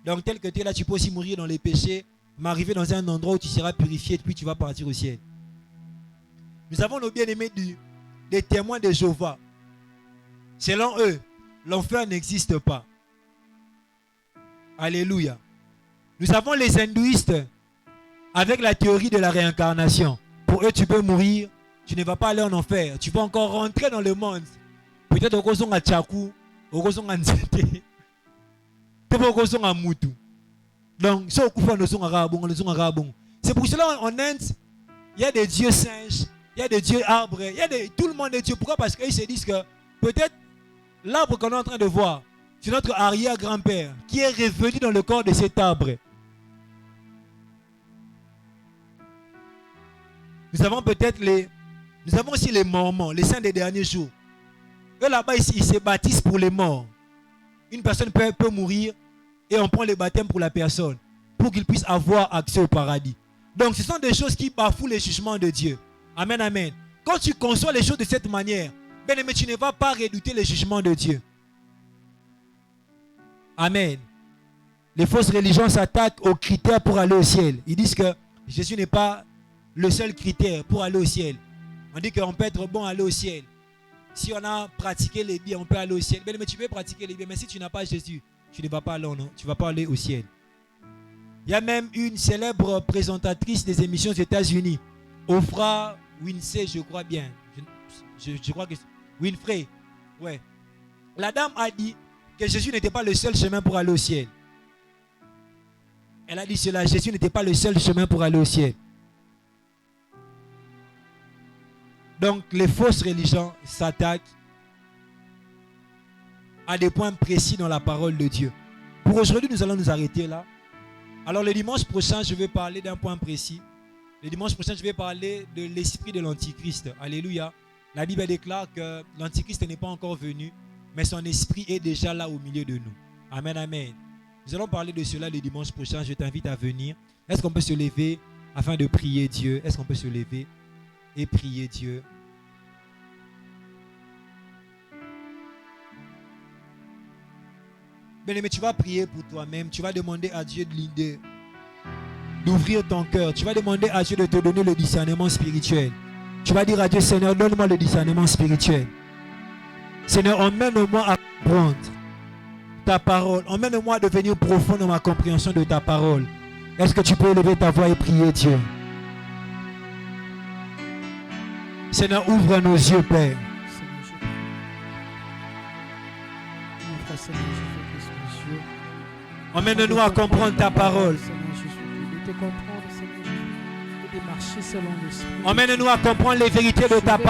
Donc tel que tu es là, tu peux aussi mourir dans les péchés, mais arriver dans un endroit où tu seras purifié et puis tu vas partir au ciel. Nous avons nos bien-aimés des témoins de Jéhovah. Selon eux, l'enfer n'existe pas. Alléluia. Nous avons les hindouistes avec la théorie de la réincarnation. Pour eux, tu peux mourir, tu ne vas pas aller en enfer. Tu vas encore rentrer dans le monde. Peut-être au Kozong à Tchakou, au Kozong à Nzete, peut-être au Kozong à Moutou. Donc, c'est pour cela en Inde, il y a des dieux singes, il y a des dieux arbres, tout le monde est Dieu. Pourquoi? Parce qu'ils se disent que peut-être l'arbre qu'on est en train de voir, c'est notre arrière-grand-père qui est revenu dans le corps de cet arbre. Nous avons aussi les Mormons, les saints des derniers jours. Eux là-bas, ils se baptisent pour les morts. Une personne peut mourir et on prend le baptême pour la personne pour qu'il puisse avoir accès au paradis. Donc ce sont des choses qui bafouent les jugements de Dieu. Amen, amen. Quand tu conçois les choses de cette manière, bien aimé, tu ne vas pas redouter les jugements de Dieu. Amen. Les fausses religions s'attaquent aux critères pour aller au ciel. Ils disent que Jésus n'est pas le seul critère pour aller au ciel. On dit qu'on peut être bon à aller au ciel. Si on a pratiqué les biens, on peut aller au ciel. Bien aimé, tu peux pratiquer les biens, mais si tu n'as pas Jésus, tu ne vas pas aller, non, tu vas pas aller au ciel. Il y a même une célèbre présentatrice des émissions aux États-Unis, Oprah Winfrey, je crois bien. Je crois que c'est Winfrey. Ouais. La dame a dit que Jésus n'était pas le seul chemin pour aller au ciel. Elle a dit cela, Jésus n'était pas le seul chemin pour aller au ciel. Donc les fausses religions s'attaquent à des points précis dans la parole de Dieu. Pour aujourd'hui, nous allons nous arrêter là. Alors le dimanche prochain, je vais parler d'un point précis. Le dimanche prochain, je vais parler de l'esprit de l'Antichrist. Alléluia. La Bible déclare que l'Antichrist n'est pas encore venu, mais son esprit est déjà là au milieu de nous. Amen, amen. Nous allons parler de cela le dimanche prochain. Je t'invite à venir. Est-ce qu'on peut se lever afin de prier Dieu? Est-ce qu'on peut se lever et prier Dieu? Bien-aimé, tu vas prier pour toi-même. Tu vas demander à Dieu de l'idée, d'ouvrir ton cœur. Tu vas demander à Dieu de te donner le discernement spirituel. Tu vas dire à Dieu, Seigneur, donne-moi le discernement spirituel. Seigneur, emmène-moi à comprendre ta parole. Emmène-moi à devenir profond dans ma compréhension de ta parole. Est-ce que tu peux élever ta voix et prier Dieu? Seigneur, ouvre nos yeux, Père. Emmène-nous à comprendre ta parole. Emmène-nous à comprendre les vérités de ta parole.